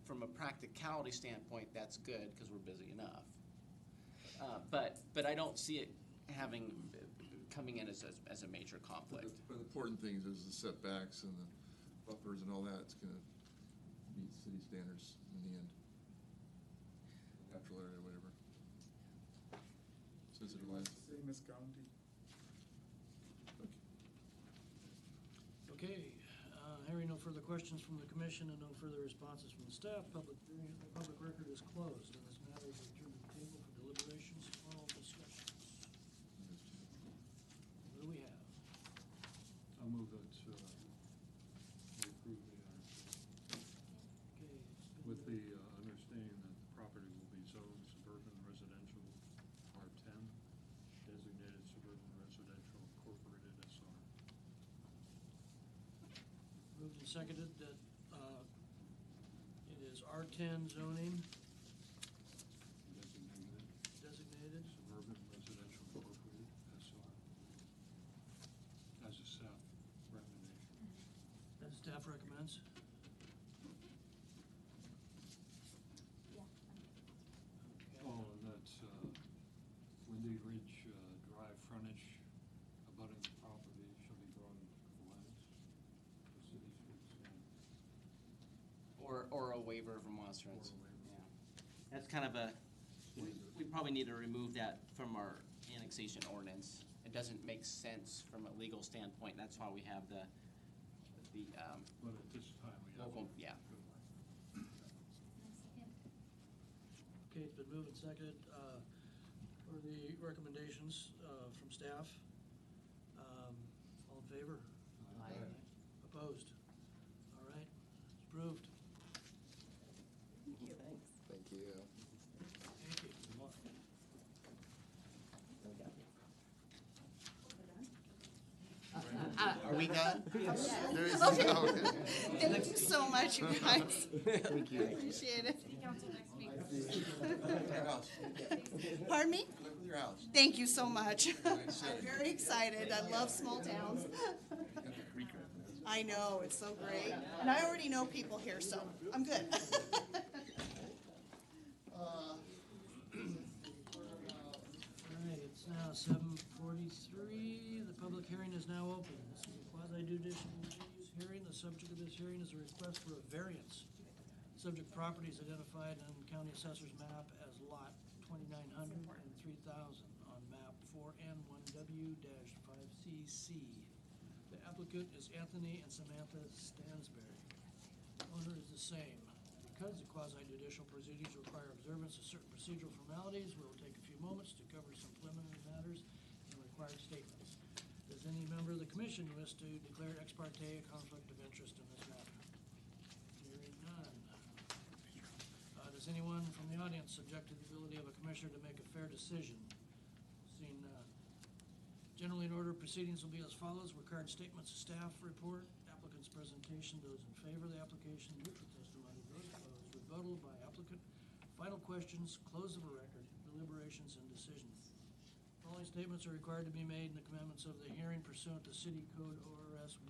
from a practicality standpoint, that's good because we're busy enough. But I don't see it coming in as a major conflict.
But the important thing is the setbacks and the buffers and all that. It's going to meet city standards in the end. Natural area, whatever. Sensitive lines.
Same as county.
Okay, hearing no further questions from the commission and no further responses from the staff, public record is closed, and this matter is returned to the table for deliberations and oral discussions. What do we have?
I'll move that we approve the annexation
Okay, it's been
with the understanding that the property will be zoned suburban residential R10, designated suburban residential incorporated SR.
moved and seconded that it is R10 zoning designated.
Suburban residential incorporated SR. As a staff recommendation.
As staff recommends.
Oh, and that's Windy Ridge Drive frontage abutting the property shall be brought into compliance with city streets and
Or a waiver of remonstrance.
Or a waiver.
Yeah. That's kind of we probably need to remove that from our annexation ordinance. It doesn't make sense from a legal standpoint. That's why we have the
but at this time we have.
local, yeah.
Okay, it's been moved and seconded for the recommendations from staff. All in favor?
Aye.
Opposed? All right, it's approved.
Thank you.
Thank you.
Are we done?
Yes.
There is
Okay.
okay.
Thank you so much, you guys.
Thank you.
Appreciate it.
City council next week.
Your house.
Pardon me?
Look with your house.
Thank you so much. I'm very excited. I love small towns. I know, it's so great. And I already know people here, so I'm good.
All right, it's now 7:43. The public hearing is now open. This is a quasi-judicial use hearing. The subject of this hearing is a request for a variance. Subject property is identified on County Assessor's map as Lot 2900 and 3000 on map 4N1W-5CC. The applicant is Anthony and Samantha Stansberry. Owner is the same. Because the quasi-judicial proceedings require observance of certain procedural formalities, we will take a few moments to cover some preliminary matters and required statements. Does any member of the commission commission wish to declare ex parte a conflict of interest in this matter? Hearing none. Does anyone from the audience object to the ability of a commissioner to make a fair decision? Seeing none. Generally, in order, proceedings will be as follows. Required statements of staff report, applicant's presentation, those in favor of the application, neutral testimony, those opposed, rebuttal by applicant, final questions, close of a record, deliberations, and decisions. Following statements are required to be made in the commencements of the hearing pursuant to City Code ORS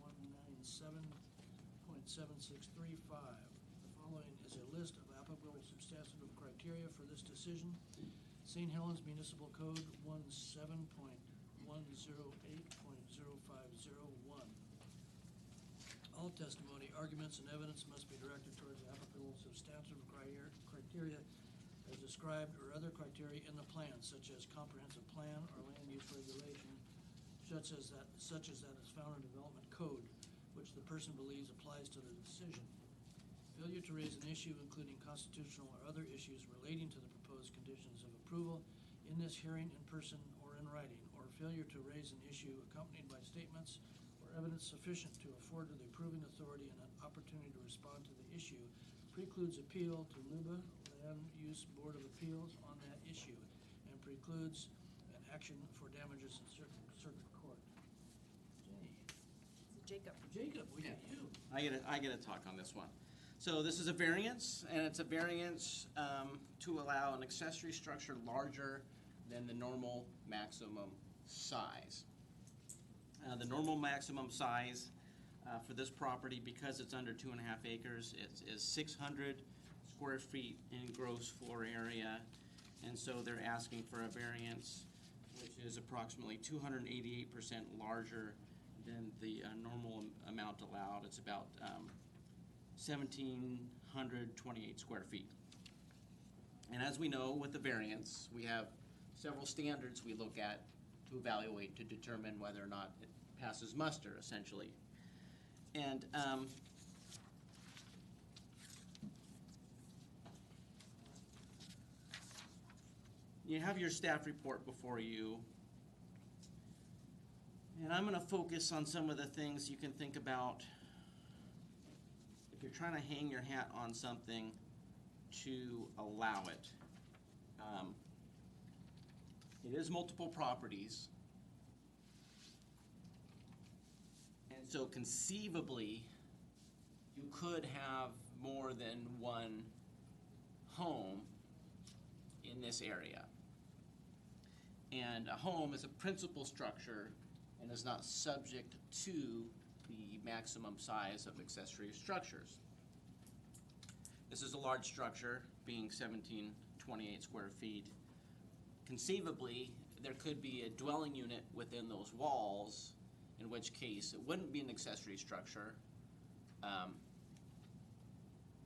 197.7635. The following is a list of applicable substantive criteria for this decision. St. Helens Municipal Code 17.108.0501. All testimony, arguments, and evidence must be directed towards applicable substantive criteria as described or other criteria in the plan, such as comprehensive plan or land use regulation, such as that is found in development code, which the person believes applies to the decision. Failure to raise an issue including constitutional or other issues relating to the proposed conditions of approval in this hearing in person or in writing, or failure to raise an issue accompanied by statements or evidence sufficient to afford to the approving authority an opportunity to respond to the issue precludes appeal to LUBA, Land Use Board of Appeals, on that issue, and precludes an action for damages in circuit court. Jenny.
Jacob.
Jacob, we got you.
I get to talk on this one. So this is a variance, and it's a variance to allow an accessory structure larger than the normal maximum size. The normal maximum size for this property, because it's under 2.5 acres, is 600 square feet in gross floor area, and so they're asking for a variance which is approximately 288% larger than the normal amount allowed. It's about 1,728 square feet. And as we know, with the variance, we have several standards we look at to evaluate to determine whether or not it passes muster, essentially. And you have your staff report before you. And I'm going to focus on some of the things you can think about if you're trying to hang your hat on something to allow it. It is multiple properties. And so conceivably, you could have more than one home in this area. And a home is a principal structure and is not subject to the maximum size of accessory structures. This is a large structure, being 1,728 square feet. Conceivably, there could be a dwelling unit within those walls, in which case it wouldn't be an accessory structure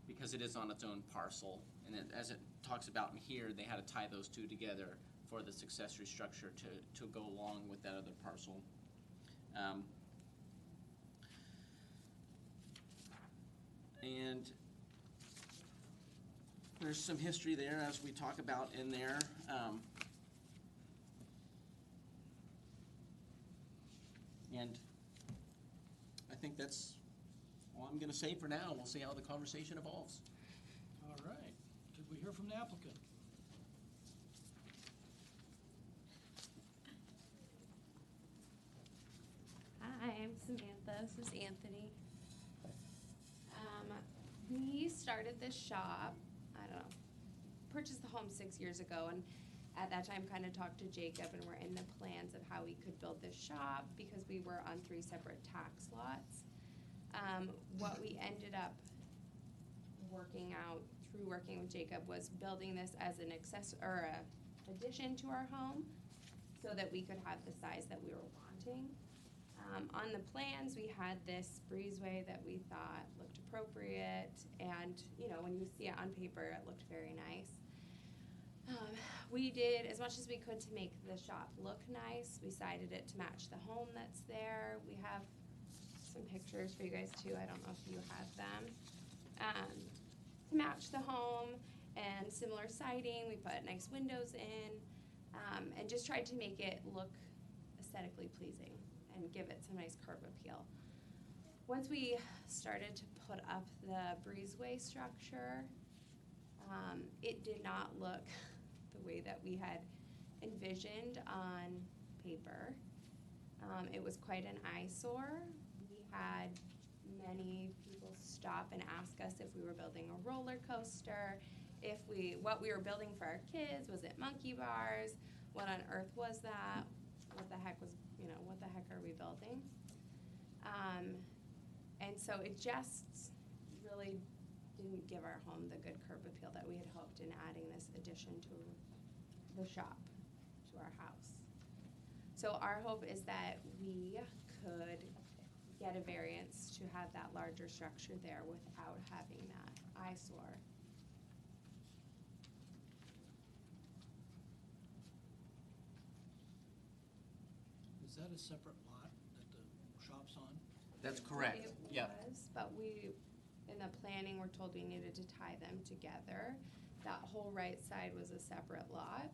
because it is on its own parcel. And as it talks about in here, they had to tie those two together for this accessory structure to go along with that other parcel. And there's some history there, as we talk about in there. And I think that's all I'm going to say for now. We'll see how the conversation evolves.
All right. Could we hear from the applicant?
Hi, I'm Samantha. This is Anthony. We started this shop, purchased the home 6 years ago, and at that time kind of talked to Jacob, and we're in the plans of how we could build this shop because we were on 3 separate tax lots. What we ended up working out through working with Jacob was building this as an addition to our home so that we could have the size that we were wanting. On the plans, we had this breezeway that we thought looked appropriate, and when you see it on paper, it looked very nice. We did as much as we could to make the shop look nice. We sided it to match the home that's there. We have some pictures for you guys too. I don't know if you have them. To match the home and similar siding, we put nice windows in and just tried to make it look aesthetically pleasing and give it some nice curb appeal. Once we started to put up the breezeway structure, it did not look the way that we had envisioned on paper. It was quite an eyesore. We had many people stop and ask us if we were building a roller coaster, what we were building for our kids. Was it monkey bars? What on earth was that? What the heck are we building? And so it just really didn't give our home the good curb appeal that we had hoped in adding this addition to the shop to our house. So our hope is that we could get a variance to have that larger structure there without having that eyesore.
Is that a separate lot that the shop's on?
That's correct,
It
yeah.
was, but in the planning, we're told we needed to tie them together. That whole right side was a separate lot,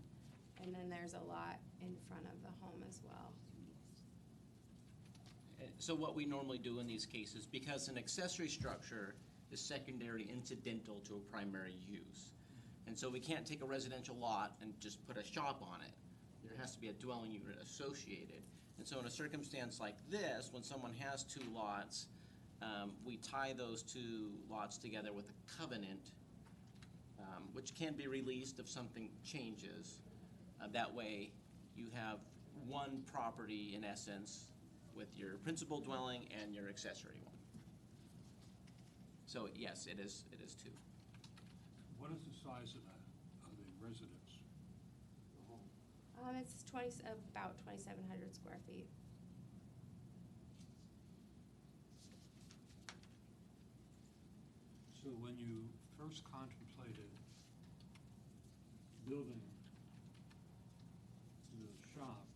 and then there's a lot in front of the home as well.
So what we normally do in these cases, because an accessory structure is secondary incidental to a primary use, and so we can't take a residential lot and just put a shop on it. There has to be a dwelling unit associated. And so in a circumstance like this, when someone has two lots, we tie those two lots together with a covenant, which can be released if something changes. That way, you have one property, in essence, with your principal dwelling and your accessory one. So yes, it is two.
What is the size of the residence? The home?
It's about 2,700 square feet.
So when you first contemplated building the shop,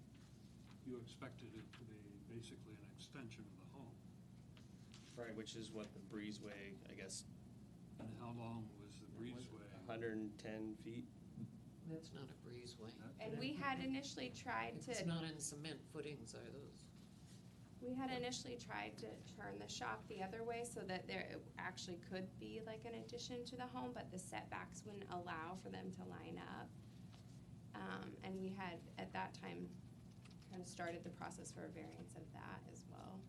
you expected it to be basically an extension of the home.
Right, which is what the breezeway, I guess,
And how long was the breezeway?
110 feet.
That's not a breezeway.
And we had initially tried to.
It's not in cement footings, are those?
We had initially tried to turn the shop the other way so that it actually could be like an addition to the home, but the setbacks wouldn't allow for them to line up. And we had, at that time, kind of started the process for a variance of that as well.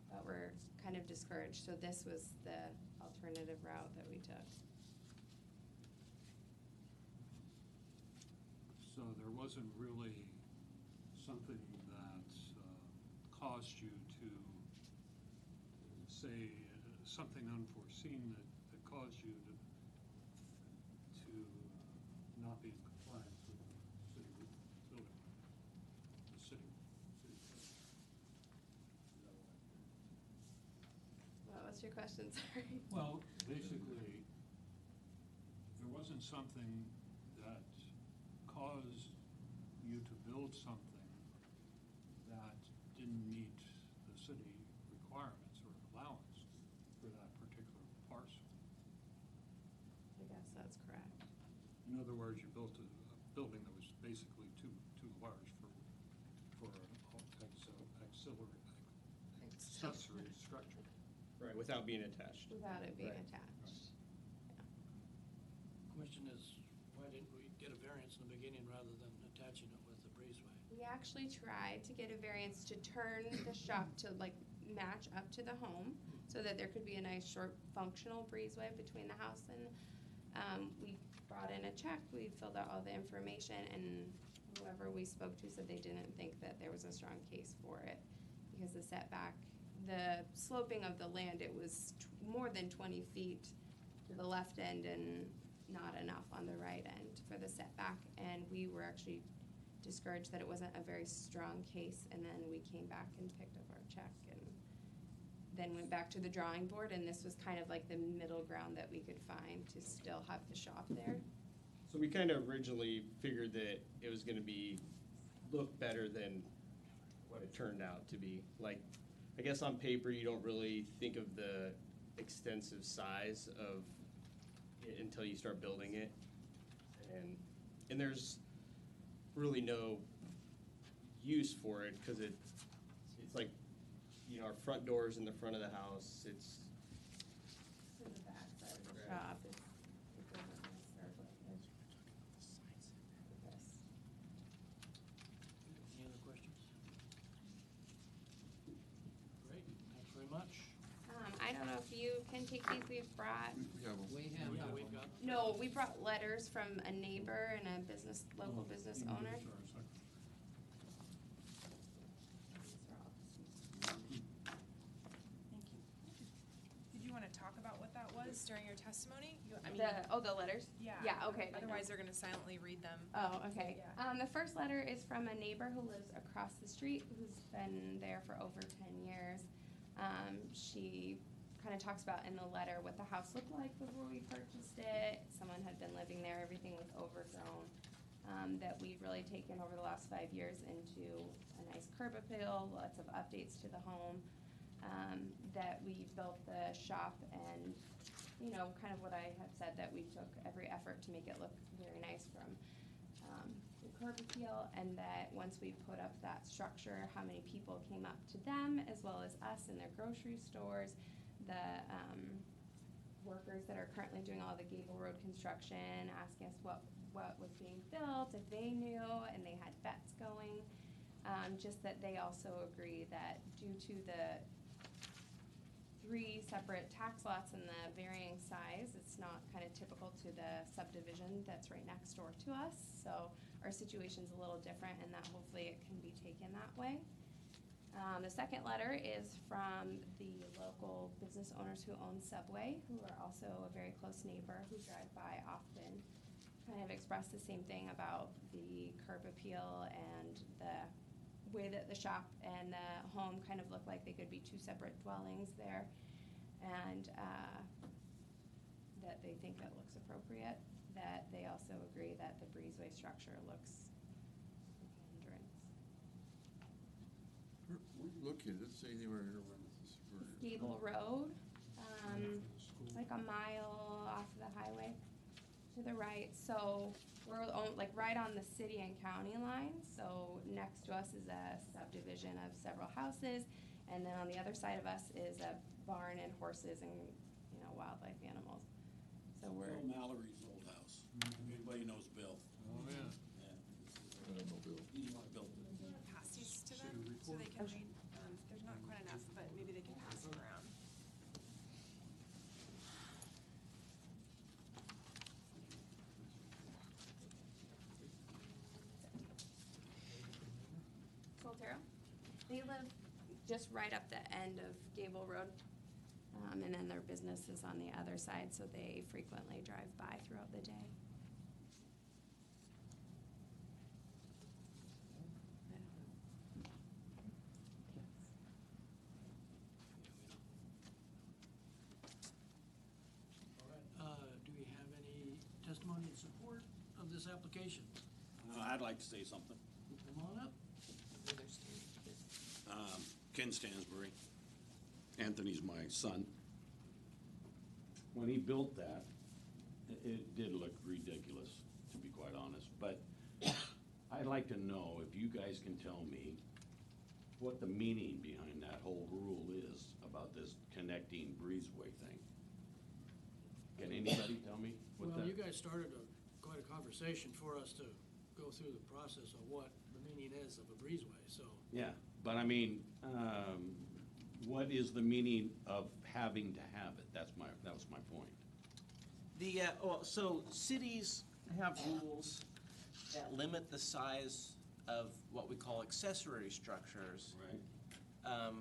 But we're kind of discouraged, so this was the alternative route that we took.
So there wasn't really something that caused you to say something unforeseen that caused you to not be in compliance with the city building, the city code.
What was your question, sorry?
Well, basically, there wasn't something that caused you to build something that didn't meet the city requirements or allowance for that particular parcel.
I guess that's correct.
In other words, you built a building that was basically too large for an accessory structure.
Right, without being attached.
Without it being
Right.
attached.
Question is, why didn't we get a variance in the beginning rather than attaching it with the breezeway?
We actually tried to get a variance to turn the shop to like match up to the home so that there could be a nice short functional breezeway between the house and, we brought in a check, we filled out all the information, and whoever we spoke to said they didn't think that there was a strong case for it because the setback, the sloping of the land, it was more than 20 feet to the left end and not enough on the right end for the setback, and we were actually discouraged that it wasn't a very strong case, and then we came back and picked up our check and then went back to the drawing board, and this was kind of like the middle ground that we could find to still have the shop there.
So we kind of originally figured that it was gonna look better than what it turned out to be. Like, I guess on paper, you don't really think of the extensive size of it until you start building it. And there's really no use for it, because it's it's like, you know, our front door's in the front of the house, it's,
So the back side of the
Right.
shop is, it doesn't necessarily look like this.
Any other questions? Great, thanks very much.
I don't know if you can take these, we've brought,
We have them.
We have.
Yeah, we've got,
no, we brought letters from a neighbor and a business, local business owner.
Did you wanna talk about what that was during your testimony? I mean,
The letters?
yeah.
Yeah, okay.
Otherwise, they're gonna silently read them.
Oh, okay.
Yeah.
The first letter is from a neighbor who lives across the street, who's been there for over 10 years. She kind of talks about in the letter what the house looked like before we purchased it. Someone had been living there, everything was overgrown. That we've really taken over the last 5 years into a nice curb appeal, lots of updates to the home. That we built the shop and, you know, kind of what I have said, that we took every effort to make it look very nice from the curb appeal, and that once we put up that structure, how many people came up to them as well as us in their grocery stores, the workers that are currently doing all the Gable Road construction, asking us what was being built, if they knew, and they had bets going. Just that they also agree that due to the 3 separate tax lots and the varying size, it's not kind of typical to the subdivision that's right next door to us. So our situation's a little different, and that hopefully it can be taken that way. The second letter is from the local business owners who own Subway, who are also a very close neighbor, who drive by often. Kind of express the same thing about the curb appeal and the way that the shop and the home kind of look like they could be 2 separate dwellings there. And that they think it looks appropriate. That they also agree that the breezeway structure looks like a hindrance.
Where you located? Let's say they were.
Gable Road, like a mile off the highway to the right. So we're like right on the city and county line. So next to us is a subdivision of several houses, and then on the other side of us is a barn and horses and, you know, wildlife animals. So we're
Bill Mallory's old house. Everybody knows Bill.
oh, yeah.
I don't know, Bill.
He built it.
Pass these to them so they can read. There's not quite enough, but maybe they can pass them around.
Soltero. They live just right up the end of Gable Road. And then their business is on the other side, so they frequently drive by throughout the day.
All right, do we have any testimony in support of this application?
I'd like to say something.
Come on up.
Ken Stansbury. Anthony's my son. When he built that, it did look ridiculous, to be quite honest. But I'd like to know if you guys can tell me what the meaning behind that whole rule is about this connecting breezeway thing. Can anybody tell me what
Well,
that?
you guys started quite a conversation for us to go through the process of what the meaning is of a breezeway, so.
Yeah, but I mean, what is the meaning of having to have it? That was my point.
So cities have rules that limit the size of what we call accessory structures.
Right.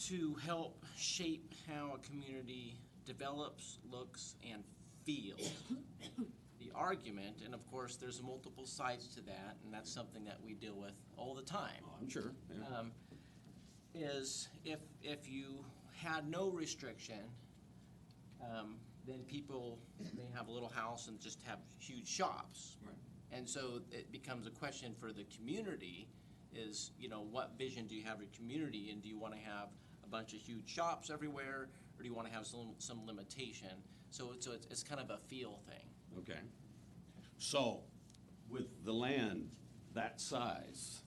To help shape how a community develops, looks, and feels. The argument, and of course, there's multiple sides to that, and that's something that we deal with all the time.
Oh, I'm sure, yeah.
Is if you had no restriction, then people may have a little house and just have huge shops.
Right.
And so it becomes a question for the community is, you know, what vision do you have of your community, and do you want to have a bunch of huge shops everywhere, or do you want to have some limitation? So it's kind of a feel thing.
Okay. So, with the land that size,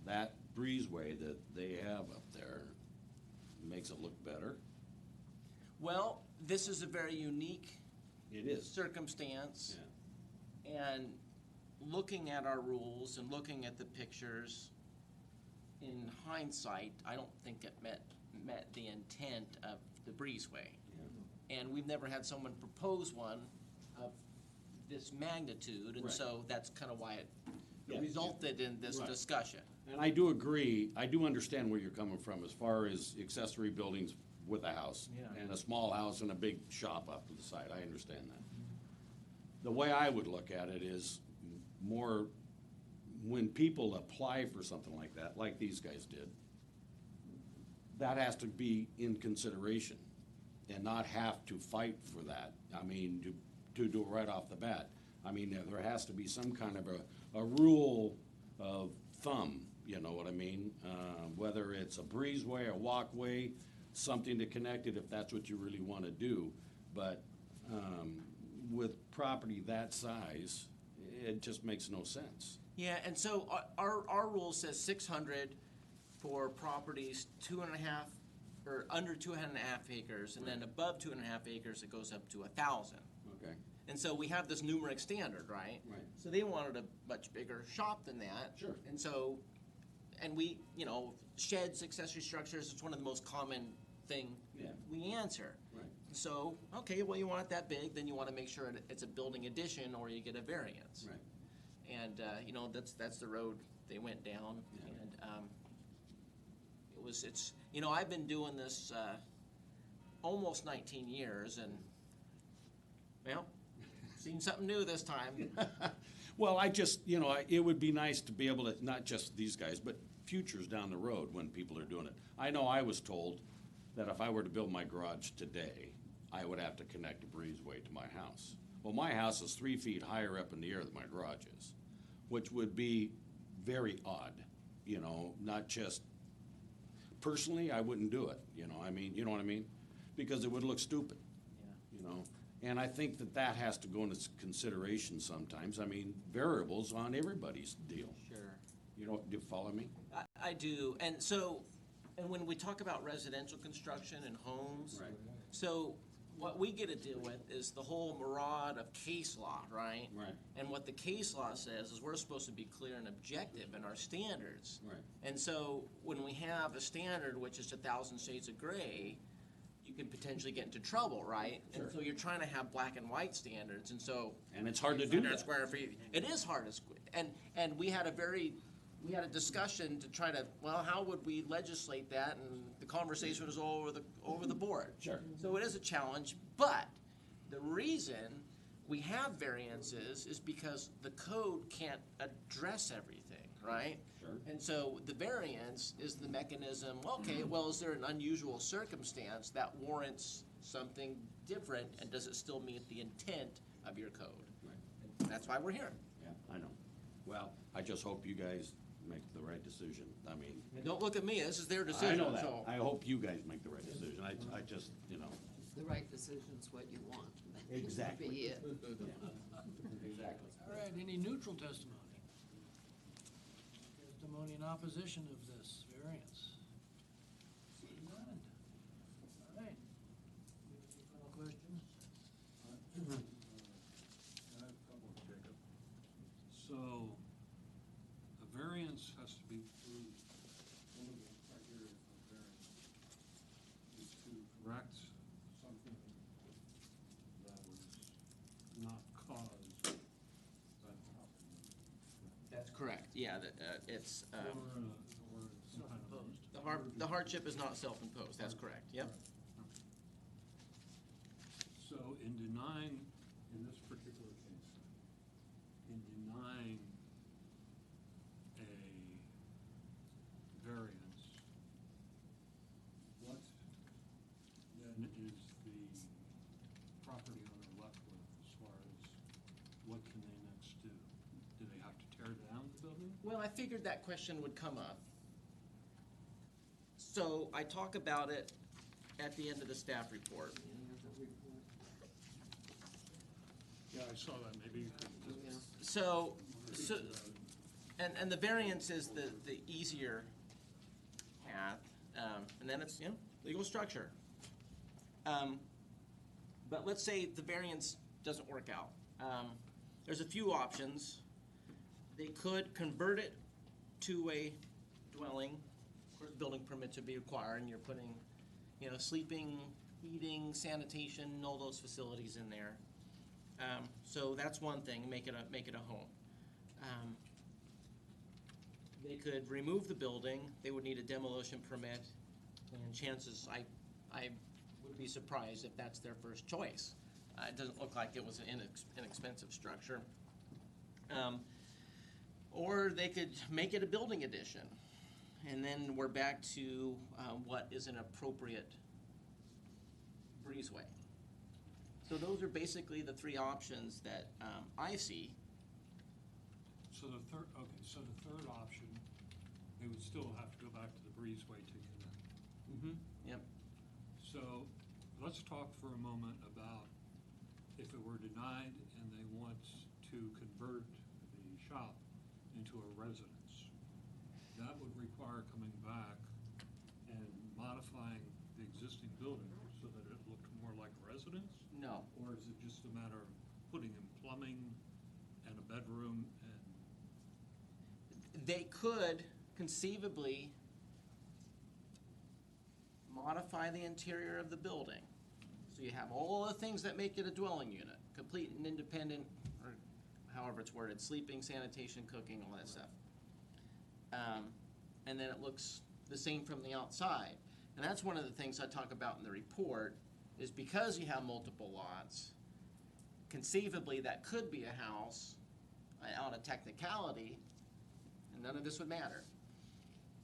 that breezeway that they have up there makes it look better.
Well, this is a very unique
It is.
circumstance.
Yeah.
And looking at our rules and looking at the pictures, in hindsight, I don't think it met the intent of the breezeway.
Yeah.
And we've never had someone propose one of this magnitude, and
Right.
so that's kind of why it
Yeah.
resulted in this
Right.
discussion.
And I do agree, I do understand where you're coming from as far as accessory buildings with a house.
Yeah.
And a small house and a big shop up to the side, I understand that. The way I would look at it is more, when people apply for something like that, like these guys did, that has to be in consideration and not have to fight for that. I mean, to do it right off the bat. I mean, there has to be some kind of a rule of thumb, you know what I mean? Whether it's a breezeway, a walkway, something to connect it if that's what you really want to do. But with property that size, it just makes no sense.
Yeah, and so our rule says 600 for properties 2.5 or under 2.5 acres, and then above 2.5 acres, it goes up to 1,000.
Okay.
And so we have this numeric standard, right?
Right.
So they wanted a much bigger shop than that.
Sure.
And so, and we, sheds, accessory structures, it's one of the most common thing
Yeah.
we answer.
Right.
So, okay, well, you want it that big, then you want to make sure it's a building addition or you get a variance.
Right.
And, that's the road they went down.
Yeah.
And I've been doing this almost 19 years and, well, seen something new this time.
Well, I just, it would be nice to be able to, not just these guys, but futures down the road when people are doing it. I know I was told that if I were to build my garage today, I would have to connect a breezeway to my house. Well, my house is 3 feet higher up in the air than my garage is, which would be very odd, not just, personally, I wouldn't do it, you know what I mean? Because it would look stupid, And I think that has to go into consideration sometimes. I mean, variables on everybody's deal.
Sure.
Do you follow me?
I do. And when we talk about residential construction and homes,
Right.
so what we get to deal with is the whole mirage of case law, right?
Right.
And what the case law says is we're supposed to be clear and objective in our standards.
Right.
And so when we have a standard which is 1,000 shades of gray, you can potentially get into trouble, right?
Sure.
And so you're trying to have black and white standards, and so.
And it's hard to do
100
that.
square feet. It is hard to and we had a discussion to try to, well, how would we legislate that? And the conversation was over the board.
Sure.
So it is a challenge, but the reason we have variances is because the code can't address everything, right?
Sure.
And so the variance is the mechanism, okay, well, is there an unusual circumstance that warrants something different, and does it still meet the intent of your code?
Right.
And that's why we're here.
Yeah, I know. Well, I just hope you guys make the right decision. I mean,
And don't look at me, this is their
I
decision,
know that.
so.
I hope you guys make the right decision. I just,
The right decision's what you want.
Exactly.
Be it.
Exactly.
All right, any neutral testimony? Testimony in opposition of this variance? Seeing none. All right. Any final questions?
So, a variance has to be approved. One of the criteria for a variance is to correct something that was not caused by the property.
That's correct, yeah, it's,
Or some kind of.
the hardship is not self-imposed, that's correct, yep.
So in denying, in this particular case, in denying a variance, what then is the property owner left with as far as what can they next do? Do they have to tear down the building?
Well, I figured that question would come up. So I talk about it at the end of the staff report.
Yeah, I saw that, maybe you could just.
So, and the variance is the easier and then it's, legal structure. But let's say the variance doesn't work out. There's a few options. They could convert it to a dwelling. Of course, building permits would be required, and you're putting, sleeping, heating, sanitation, all those facilities in there. So that's one thing, make it a home. They could remove the building, they would need a demolition permit, and chances, I would be surprised if that's their first choice. It doesn't look like it was an inexpensive structure. Or they could make it a building addition, and then we're back to what is an appropriate breezeway. So those are basically the three options that I see.
So the third option, they would still have to go back to the breezeway to connect.
Yep.
So let's talk for a moment about if it were denied and they want to convert the shop into a residence. That would require coming back and modifying the existing building so that it looked more like a residence?
No.
Or is it just a matter of putting in plumbing and a bedroom and?
They could conceivably modify the interior of the building. So you have all the things that make it a dwelling unit, complete and independent, or however it's worded, sleeping, sanitation, cooking, all that stuff. And then it looks the same from the outside. And that's one of the things I talk about in the report, is because you have multiple lots, conceivably that could be a house on a technicality, and none of this would matter.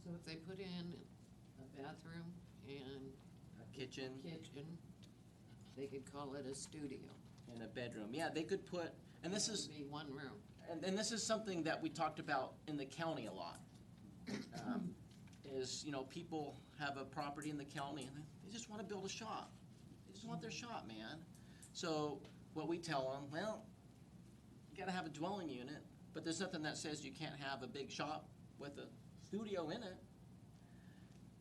So if they put in a bathroom and
A kitchen
they could call it a studio.
and a bedroom. Yeah, they could put, and this is,
It would be one room.
and this is something that we talked about in the county a lot. Is, people have a property in the county and they just want to build a shop. They just want their shop, man. So what we tell them, well, you gotta have a dwelling unit, but there's nothing that says you can't have a big shop with a studio in it.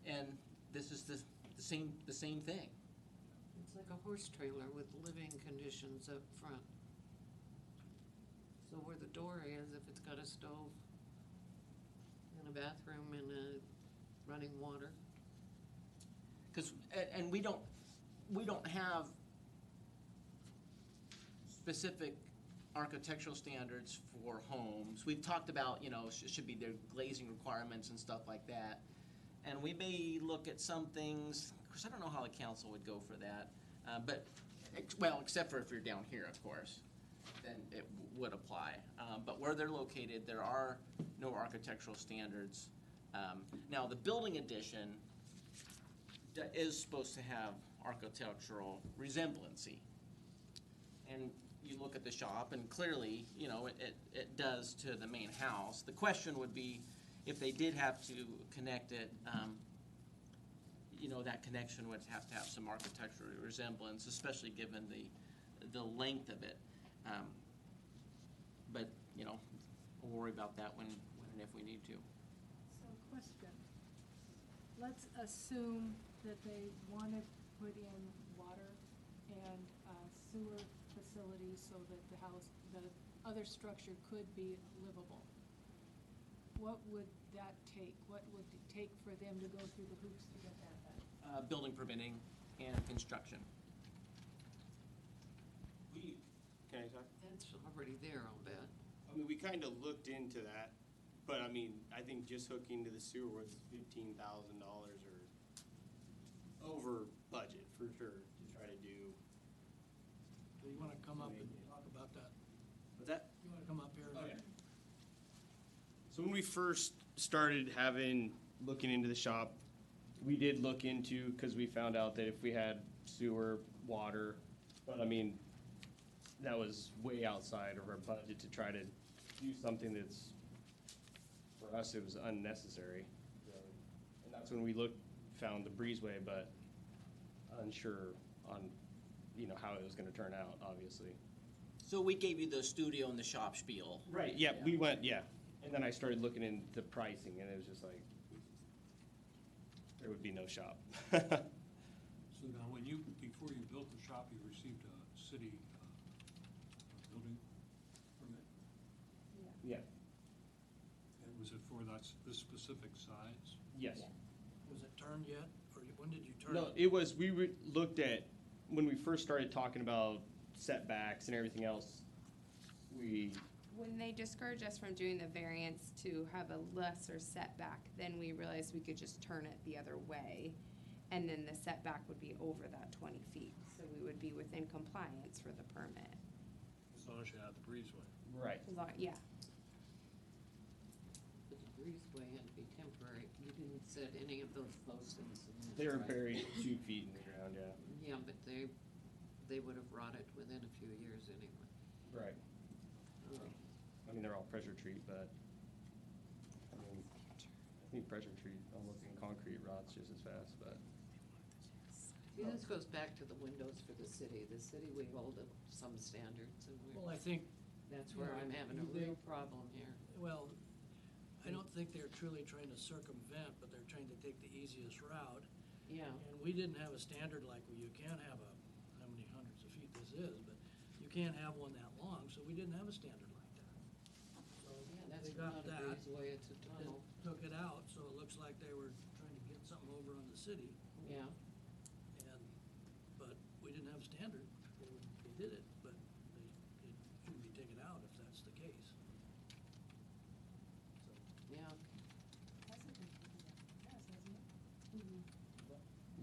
And this is the same thing.
It's like a horse trailer with living conditions up front. So where the door is, if it's got a stove and a bathroom and a running water.
Because, and we don't have specific architectural standards for homes. We've talked about, should be their glazing requirements and stuff like that. And we may look at some things, of course, I don't know how the council would go for that, but, except for if you're down here, of course, then it would apply. But where they're located, there are no architectural standards. Now, the building addition is supposed to have architectural resemblancy. And you look at the shop, and clearly, it does to the main house. The question would be, if they did have to connect it, that connection would have to have some architectural resemblance, especially given the length of it. But, we'll worry about that when and if we need to.
So question, let's assume that they want to put in water and sewer facilities so that the other structure could be livable. What would that take? What would it take for them to go through the hoops to get that done?
Building permitting and construction.
Can I talk?
That's already there, I'll bet.
I mean, we kind of looked into that, but I mean, I think just hooking to the sewer was $15,000 or over budget for sure to try to do.
Do you want to come up and talk about that?
What's that?
You want to come up here?
Oh, yeah. So when we first started looking into the shop, we did look into, because we found out that if we had sewer, water, but I mean, that was way outside of our budget to try to do something that's, for us, it was unnecessary. And that's when we found the breezeway, but unsure on, how it was gonna turn out, obviously.
So we gave you the studio and the shop spiel.
Right, yeah, we went, yeah. And then I started looking into pricing, and it was just like, there would be no shop.
So now, before you built the shop, you received a city building permit?
Yeah,
And was it for this specific size?
yes.
Was it turned yet, or when did you turn
No,
it?
it was, looked at, when we first started talking about setbacks and everything else,
When they discouraged us from doing the variance to have a lesser setback, then we realized we could just turn it the other way. And then the setback would be over that 20 feet. So we would be within compliance for the permit.
As long as you had the breezeway.
right.
Yeah.
But the breezeway had to be temporary. You didn't set any of those posts in cement.
They were
right?
buried 2 feet in the ground, yeah.
Yeah, but they would have rotted within a few years anyway.
Right. I mean, they're all pressure treat, but, I think pressure treat, almost in concrete rots just as fast, but.
See, this goes back to the windows for the city. The city, we hold to some standards, and
Well, I think,
that's
you
where
know,
I'm having a
they-
real problem here.
well, I don't think they're truly trying to circumvent, but they're trying to take the easiest route.
Yeah,
And we didn't have a standard like, well, you can't have how many hundreds of feet this is, but you can't have one that long, so we didn't have a standard like that. So
yeah, that's
they got
not a
that,
breezeway, it's a tunnel.
took it out, so it looks like they were trying to get something over on the city,
Yeah,
but we didn't have a standard. They did it, but it shouldn't be taken out if that's the case.
yeah.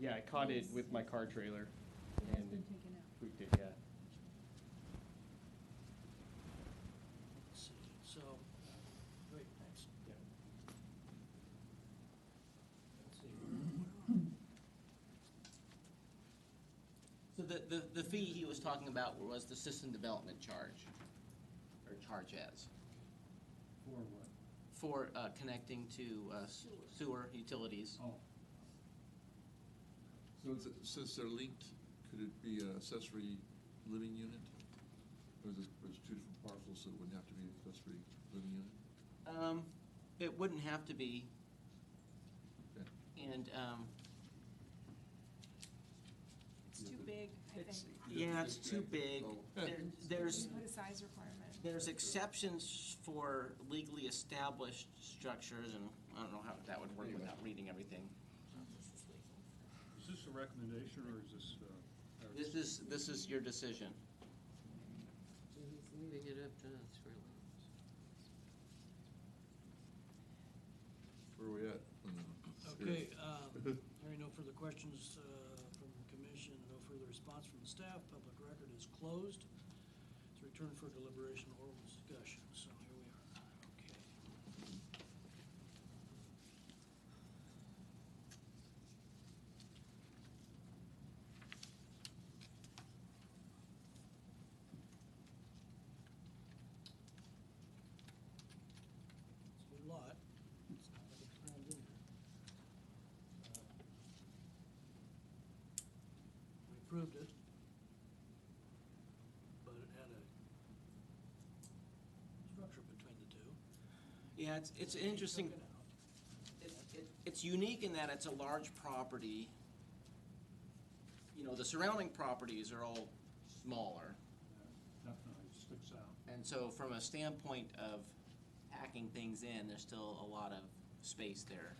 Yeah, I caught it with my car trailer
It has
and
been taken out.
tweaked it, yeah.
Let's see, so, great, thanks.
Yeah.
Let's see.
So the fee he was talking about was the system development charge, or charge as,
For what?
for connecting to sewer utilities.
Oh,
Since they're linked, could it be an accessory living unit? Or is it two different parcels, so it wouldn't have to be an accessory living unit?
It wouldn't have to be,
Okay.
and,
It's too big, I think.
yeah, it's too big.
Oh.
There's,
Put a size requirement.
there's exceptions for legally established structures, and I don't know how that would work without reading everything.
is this a recommendation, or is this,
This is your decision.
So he's leaving it up to us, really.
Where are we at?
Okay, hearing no further questions from the commission, and no further response from the staff, public record is closed. It's returned for deliberation oral discussion, so here we are, okay. It's a good lot. It's not like it's crammed in there. We approved it, but it had a structure between the two.
Yeah, it's interesting.
Took it out.
It's unique in that it's a large property. You know, the surrounding properties are all smaller.
definitely sticks out?
And so from a standpoint of packing things in, there's still a lot of space there.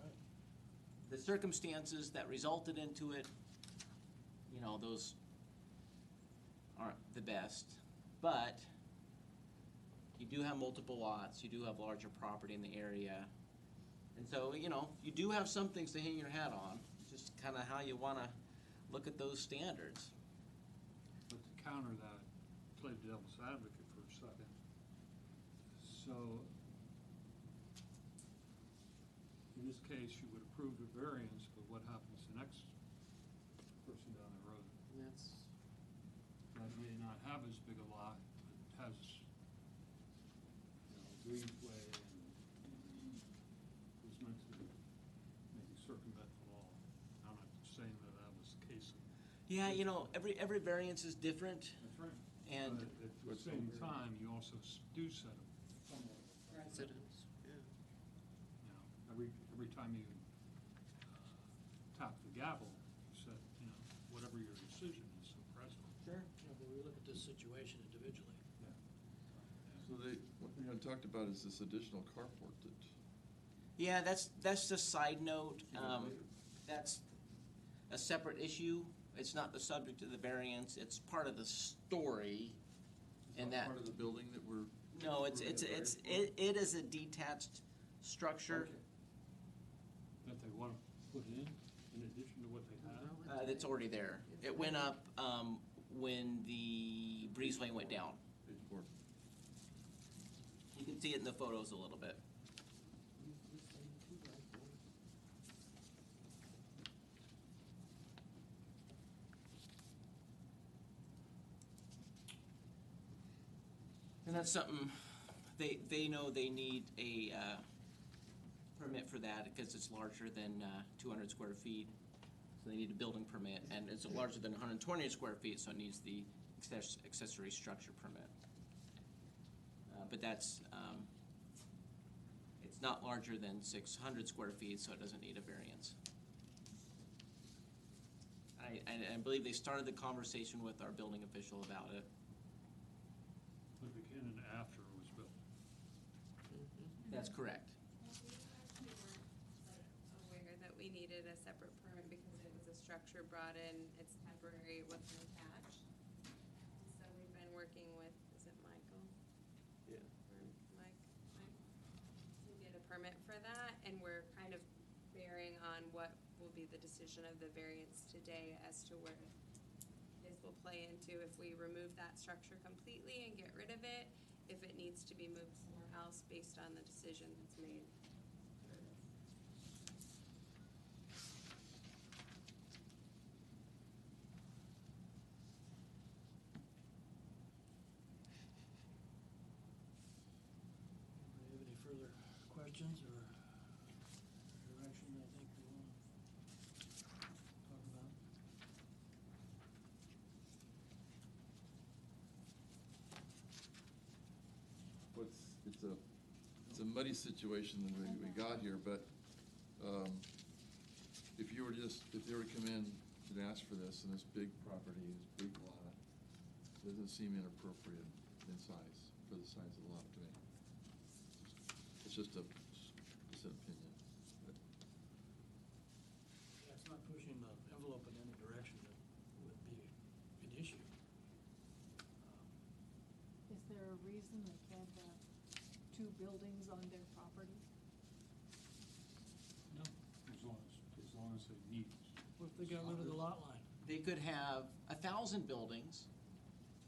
Right.
The circumstances that resulted into it, you know, those aren't the best. But you do have multiple lots, you do have larger property in the area. And so, you know, you do have some things to hang your hat on, just kind of how you want to look at those standards.
But to counter that, play devil's advocate for a second. So, in this case, you would approve the variance, but what happens the next person down the road?
And that's,
That may not have as big a lot, but has, you know, breezeway and is meant to maybe circumvent the law. I'm not saying that that was the case.
Yeah, you know, every variance is different.
That's right.
And
But at the same time, you also do set a somewhat,
residents, yeah.
you know, every time you tap the gavel, said, whatever your decision is, so present.
Sure.
Yeah, but we look at this situation individually.
So what we had talked about is this additional carport that.
Yeah, that's just a side note.
Came up later.
That's a separate issue. It's not the subject of the variance. It's part of the story.
Is
And
that
that,
part of the building that we're?
no,
we're gonna variance for?
it is a detached structure.
Okay.
That they want to put in addition to what they have.
That's already there. It went up, when the breezeway went down.
Page 4.
You can see it in the photos a little bit. And that's something, they know they need a permit for that because it's larger than 200 square feet. So they need a building permit, and it's larger than 120 square feet, so it needs the accessory structure permit. But that's, it's not larger than 600 square feet, so it doesn't need a variance. I believe they started the conversation with our building official about it.
But it became after it was built.
That's correct.
We weren't aware that we needed a separate permit because it was a structure brought in, it's temporary, it wasn't attached. So we've been working with, is it Michael?
Yeah.
Or Mike? To get a permit for that, and we're kind of bearing on what will be the decision of the variance today as to where this will play into if we remove that structure completely and get rid of it, if it needs to be moved somewhere else based on the decision that's made.
Anybody have any further questions or direction I think we want to talk about?
It's a muddy situation that we got here, but if they were to come in and ask for this, and this big property, this big lot, doesn't seem inappropriate in size, for the size of the lot to me. It's just an opinion. But
Yeah, it's not pushing the envelope in any direction that would be an issue.
Is there a reason they can't have two buildings on their property?
No, as long as they need it.
What if they got rid of the lot line?
They could have 1,000 buildings.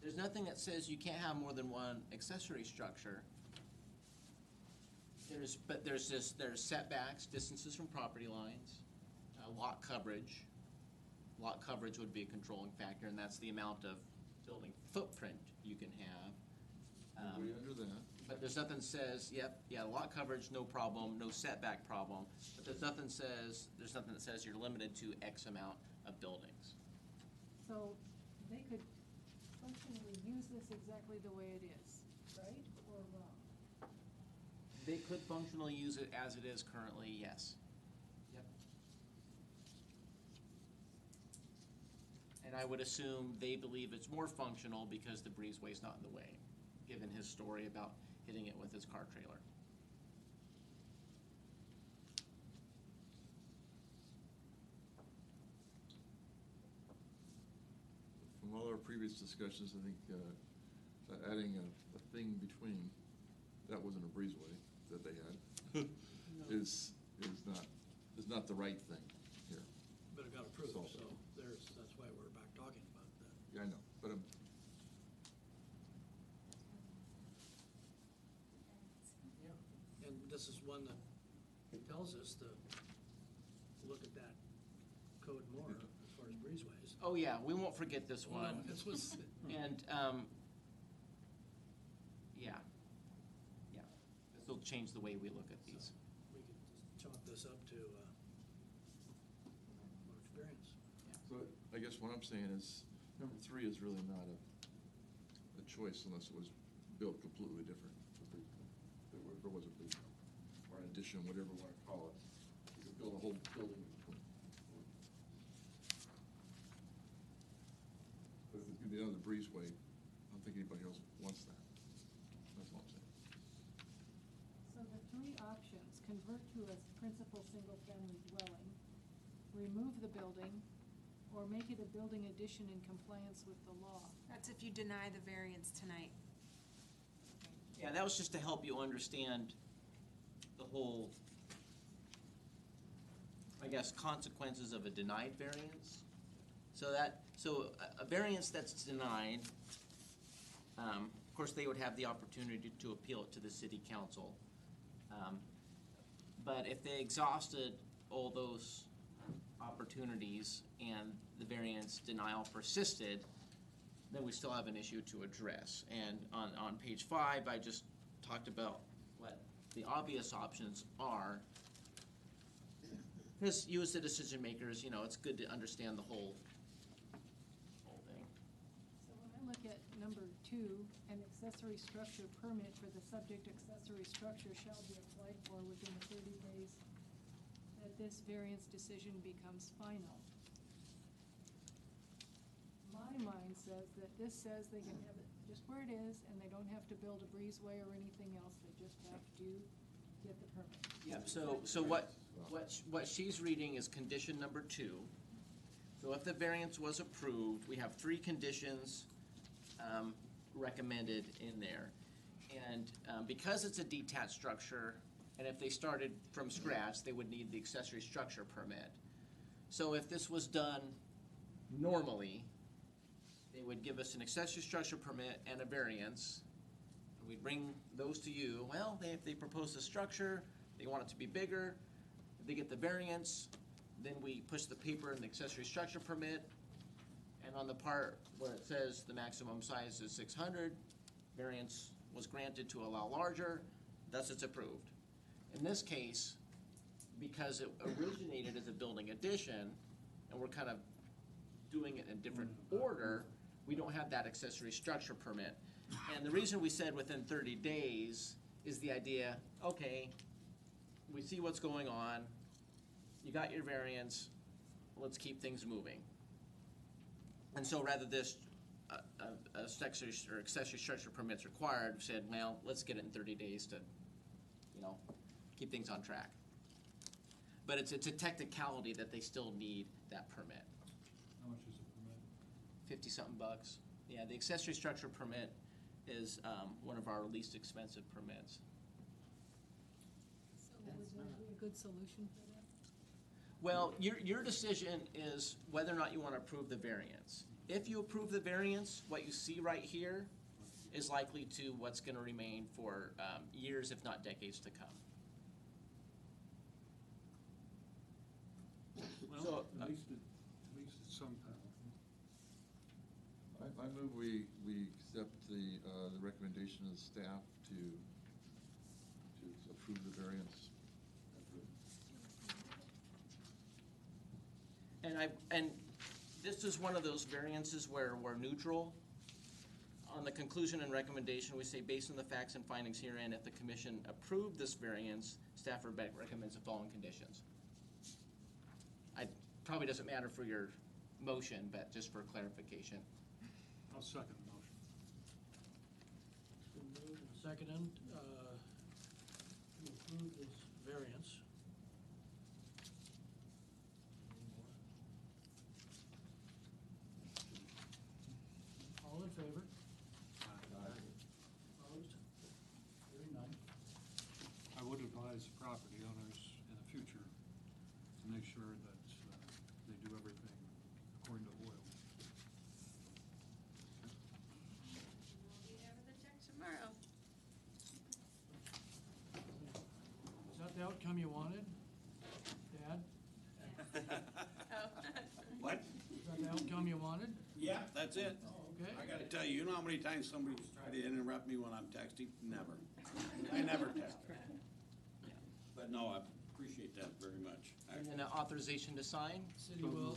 There's nothing that says you can't have more than one accessory structure. There's setbacks, distances from property lines, lot coverage. Lot coverage would be a controlling factor, and that's the amount of building footprint you can have.
way under that.
But there's nothing that says, lot coverage, no problem, no setback problem. But there's nothing that says you're limited to X amount of buildings.
So they could functionally use this exactly the way it is, right, or wrong?
They could functionally use it as it is currently, yes. Yep. And I would assume they believe it's more functional because the breezeway's not in the way, given his story about hitting it with his car trailer.
From all our previous discussions, I think adding a thing between, that wasn't a breezeway that they had, is not the right thing here.
But it got approved,
So-
so that's why we're back talking about that.
Yeah, I know, but
Yeah, and this is one that tells us to look at that code more as far as breezeways.
Oh, yeah, we won't forget this
Well,
one.
this was,
And, yeah. This will change the way we look at these.
we could just chalk this up to, our experience.
so I guess what I'm saying is, number 3 is really not a choice unless it was built completely different. If there was a breezeway, or an addition, whatever you want to call it. You could build a whole building in between. be another breezeway. I don't think anybody else wants that. That's all I'm saying.
So the three options: convert to a principal single-family dwelling, remove the building, or make it a building addition in compliance with the law.
That's if you deny the variance tonight.
Yeah, that was just to help you understand the whole, I guess, consequences of a denied variance. So a variance that's denied, of course, they would have the opportunity to appeal it to the city council. But if they exhausted all those opportunities and the variance denial persisted, then we still have an issue to address. And on page 5, I just talked about what the obvious options are. Because you as the decision makers, it's good to understand the whole thing.
So when I look at number 2, an accessory structure permit for the subject accessory structure shall be applied for within the 30 days that this variance decision becomes final. My mind says that this says they can have it just where it is, and they don't have to build a breezeway or anything else, they just have to get the permit.
Yeah, so what she's reading is condition number 2. So if the variance was approved, we have 3 conditions recommended in there. And because it's a detached structure, and if they started from scratch, they would need the accessory structure permit. So if this was done normally, they would give us an accessory structure permit and a variance. And we'd bring those to you. Well, if they propose a structure, they want it to be bigger, if they get the variance, then we push the paper in the accessory structure permit. And on the part where it says the maximum size is 600, variance was granted to allow larger, thus it's approved. In this case, because it originated as a building addition, and we're kind of doing it in a different order, we don't have that accessory structure permit. And the reason we said within 30 days is the idea, okay, we see what's going on, you got your variance, let's keep things moving. And so rather this accessory structure permits required, we said, well, let's get it in 30 days to, keep things on track. But it's a technicality that they still need that permit.
How much is a permit?
50-something bucks. Yeah, the accessory structure permit is one of our least expensive permits.
So would that be a good solution for that?
Well, your decision is whether or not you want to approve the variance. If you approve the variance, what you see right here is likely to what's going to remain for years, if not decades to come.
Well, at least it's some kind of.
I move we accept the recommendation of the staff to approve the variance.
And this is one of those variances where we're neutral. On the conclusion and recommendation, we say, based on the facts and findings herein, if the commission approved this variance, staff recommends the following conditions. Probably doesn't matter for your motion, but just for clarification.
I'll second the motion.
It's been moved and seconded to approve this variance. Any more? All in favor? Opposed? Hearing none.
I would advise property owners in the future to make sure that they do everything according to oil.
I'll be there with a check tomorrow.
Is that the outcome you wanted, Dad?
What?
Is that the outcome you wanted?
Yeah, that's it.
Oh, okay.
I gotta tell you, you know how many times somebody's tried to interrupt me when I'm texting? Never. I never text. But no, I appreciate that very much.
And then an authorization to sign?
City will,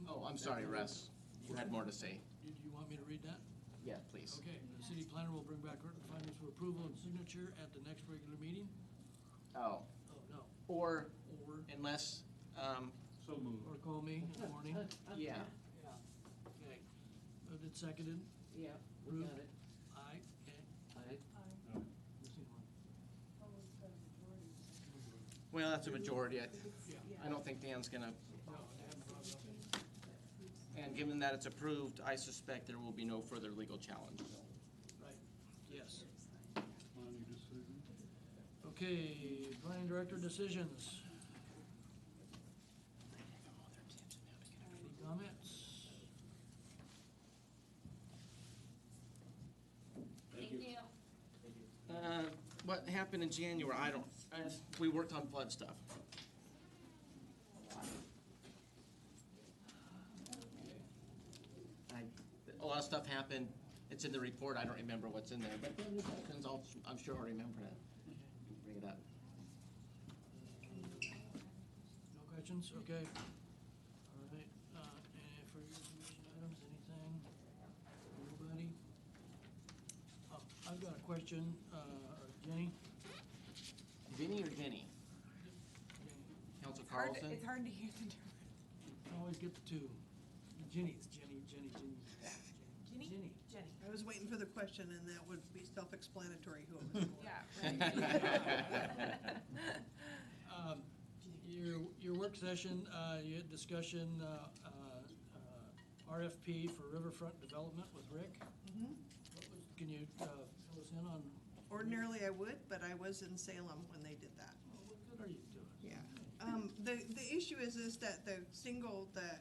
Oh, I'm sorry, Russ. You had more to say.
Did you want me to read that?
Yeah, please.
Okay, the city planner will bring back written findings for approval and signature at the next regular meeting?
Oh.
Oh, no.
Or
Or,
So moved.
or call me in the morning?
Yeah.
Yeah. Okay. it seconded?
Yeah, we got it.
Aye, okay.
Aye.
Missing one.
Well, that's a majority. I
Yeah.
don't think Dan's gonna,
No, I haven't brought it up yet.
and given that it's approved, I suspect there will be no further legal challenge.
Right, yes. Okay, planning director decisions. Any comments?
Thank you.
What happened in January, we worked on flood stuff. A lot of stuff happened, it's in the report, I don't remember what's in there, but I'm sure I'll remember it. Bring it up.
No questions? Okay. All right, and for your commission items, anything? Anybody? Oh, I've got a question, Jenny?
Vinny or Jenny? Council Carlson?
It's hard to hear the difference.
I always get the two. Jenny.
I was waiting for the question, and that would be self-explanatory who it was for.
Yeah, right.
Your work session, you had discussion, RFP for riverfront development with Rick.
Mhm.
Can you fill us in on?
Ordinarily I would, but I was in Salem when they did that.
What good are you doing?
Yeah. The issue is that the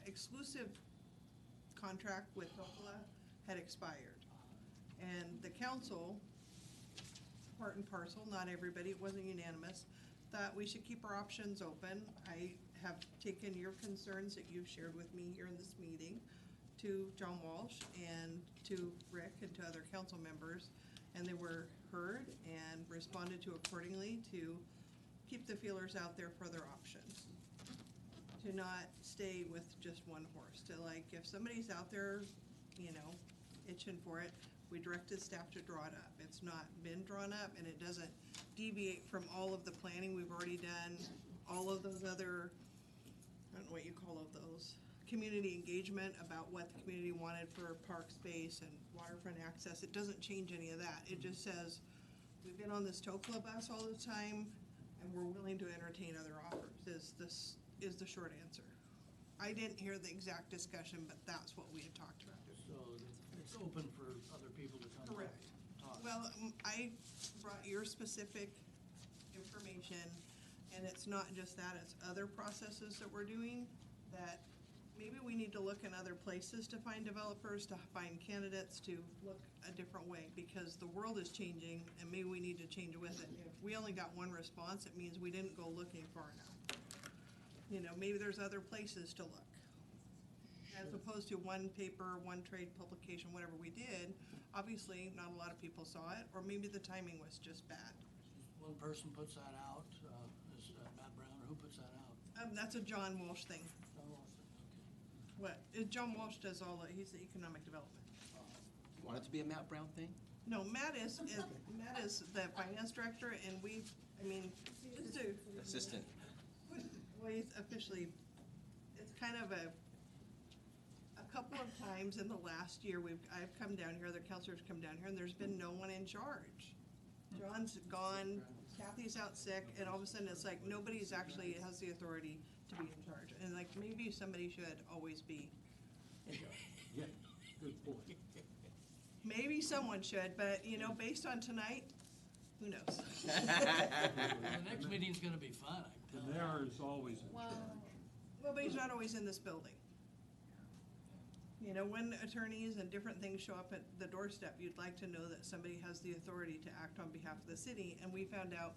exclusive contract with Topola had expired. And the council, part and parcel, not everybody, it wasn't unanimous, thought we should keep our options open. I have taken your concerns that you've shared with me here in this meeting to John Walsh and to Rick and to other council members, and they were heard and responded to accordingly to keep the feelers out there for other options. To not stay with just one horse, to like, if somebody's out there, itching for it, we directed staff to draw it up. It's not been drawn up, and it doesn't deviate from all of the planning we've already done, all of those other, I don't know what you call those, community engagement about what the community wanted for park space and waterfront access. It doesn't change any of that. It just says, we've been on this Tokla bus all the time, and we're willing to entertain other offers, is the short answer. I didn't hear the exact discussion, but that's what we had talked about.
So it's open for other people to come.
Correct.
Talk.
Well, I brought your specific information, and it's not just that, it's other processes that we're doing that maybe we need to look in other places to find developers, to find candidates, to look a different way, because the world is changing, and maybe we need to change with it. If we only got one response, it means we didn't go looking far enough. Maybe there's other places to look. As opposed to one paper, one trade publication, whatever we did, obviously, not a lot of people saw it, or maybe the timing was just bad.
One person puts that out, is Matt Brown, or who puts that out?
That's a John Walsh thing.
John Walsh, okay.
John Walsh does he's the economic development.
You want it to be a Matt Brown thing?
No, Matt is the finance director, and just to.
Assistant.
Well, he's officially, it's kind of a couple of times in the last year, I've come down here, other counselors come down here, and there's been no one in charge. John's gone, Kathy's out sick, and all of a sudden, it's like, nobody's actually has the authority to be in charge. And like, maybe somebody should always be in charge.
Yeah, good point.
Maybe someone should, but, based on tonight, who knows?
The next meeting's gonna be fun, I
The
can tell you.
mayor is always in charge.
Well, but he's not always in this building. When attorneys and different things show up at the doorstep, you'd like to know that somebody has the authority to act on behalf of the city. And we found out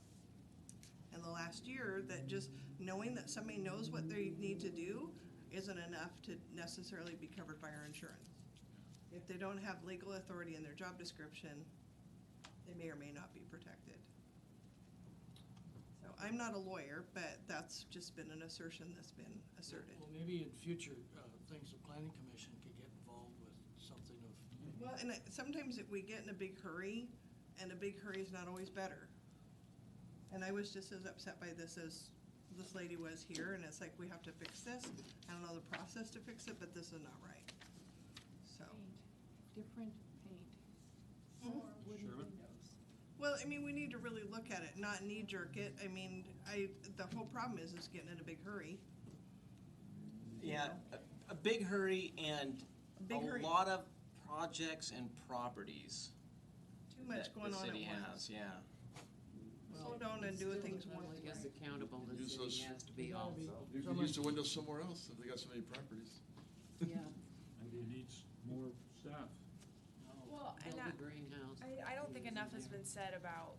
in the last year that just knowing that somebody knows what they need to do isn't enough to necessarily be covered by our insurance. If they don't have legal authority in their job description, they may or may not be protected. So I'm not a lawyer, but that's just been an assertion that's been asserted.
Well, maybe in future, things the planning commission could get involved with something of.
Well, and sometimes we get in a big hurry, and a big hurry is not always better. And I was just as upset by this as this lady was here, and it's like, we have to fix this. I don't know the process to fix it, but this is not right. So,
different paint
Mhm.
or wooden
Sherman?
windows.
Well, I mean, we need to really look at it, not knee jerk it. I mean, the whole problem is getting in a big hurry.
Yeah, a big hurry and
A big hurry.
lot of projects and properties
Too much
that
going
the
on at
city
once.
has, yeah.
Slow down and do things one
I
at a
guess
time.
accountable the
Use
city
those-
has to be
You gotta be-
also.
You can use the windows somewhere else if they got so many properties.
Yeah,
Maybe it needs more staff.
Well, and
build a greenhouse.
I don't think enough has been said about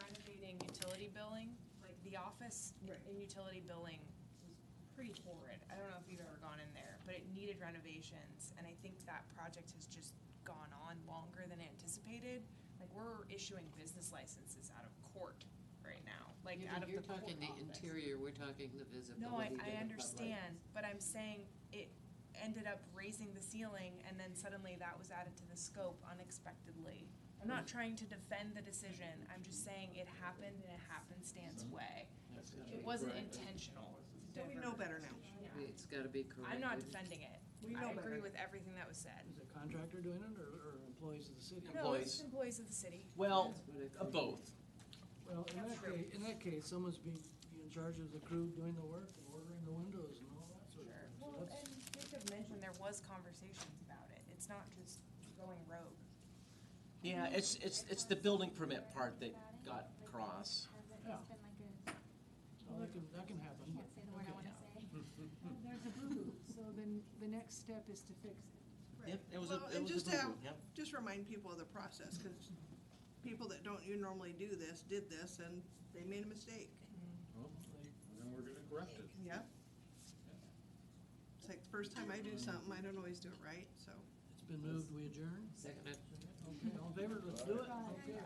renovating utility billing. Like, the office
Right.
in utility billing was pretty horrid. I don't know if you've ever gone in there, but it needed renovations, and I think that project has just gone on longer than anticipated. Like, we're issuing business licenses out of court right now, like,
Yeah,
out
but
of
you're
the court
talking the
office.
interior, we're talking the visibility
No,
to
I
the public.
understand, but I'm saying it ended up raising the ceiling, and then suddenly that was added to the scope unexpectedly. I'm not trying to defend the decision, I'm just saying it happened in a happenstance way.
That's gotta
It
be
wasn't
corrected.
intentional.
So we know better now.
It's gotta be corrected.
I'm not defending it.
We
I
know
agree
better.
with everything that was said.
Is a contractor doing it or employees of the city?
No, it's employees of the city.
Well,
That's what I think.
both.
Well, in that case, someone's be in charge of the crew doing the work and ordering the windows and all that sort of
Sure.
thing. So
Well,
that's-
and Jacob mentioned there was conversations about it. It's not just going rogue.
Yeah, it's the building permit part that got cross.
Yeah. Well, that can happen.
Well, there's a boo-boo, so then the next step is to fix it.
Yep, it was a,
Well,
it
and
was a
just
boo-boo,
have,
yep.
just remind people of the process, because people that don't normally do this, did this, and they made a mistake.
Well, then we're gonna correct it.
Yeah. It's like the first time I do something, I don't always do it right, so.
It's been moved, we adjourn.
Second.
Okay, all in favor, let's do it. Okay.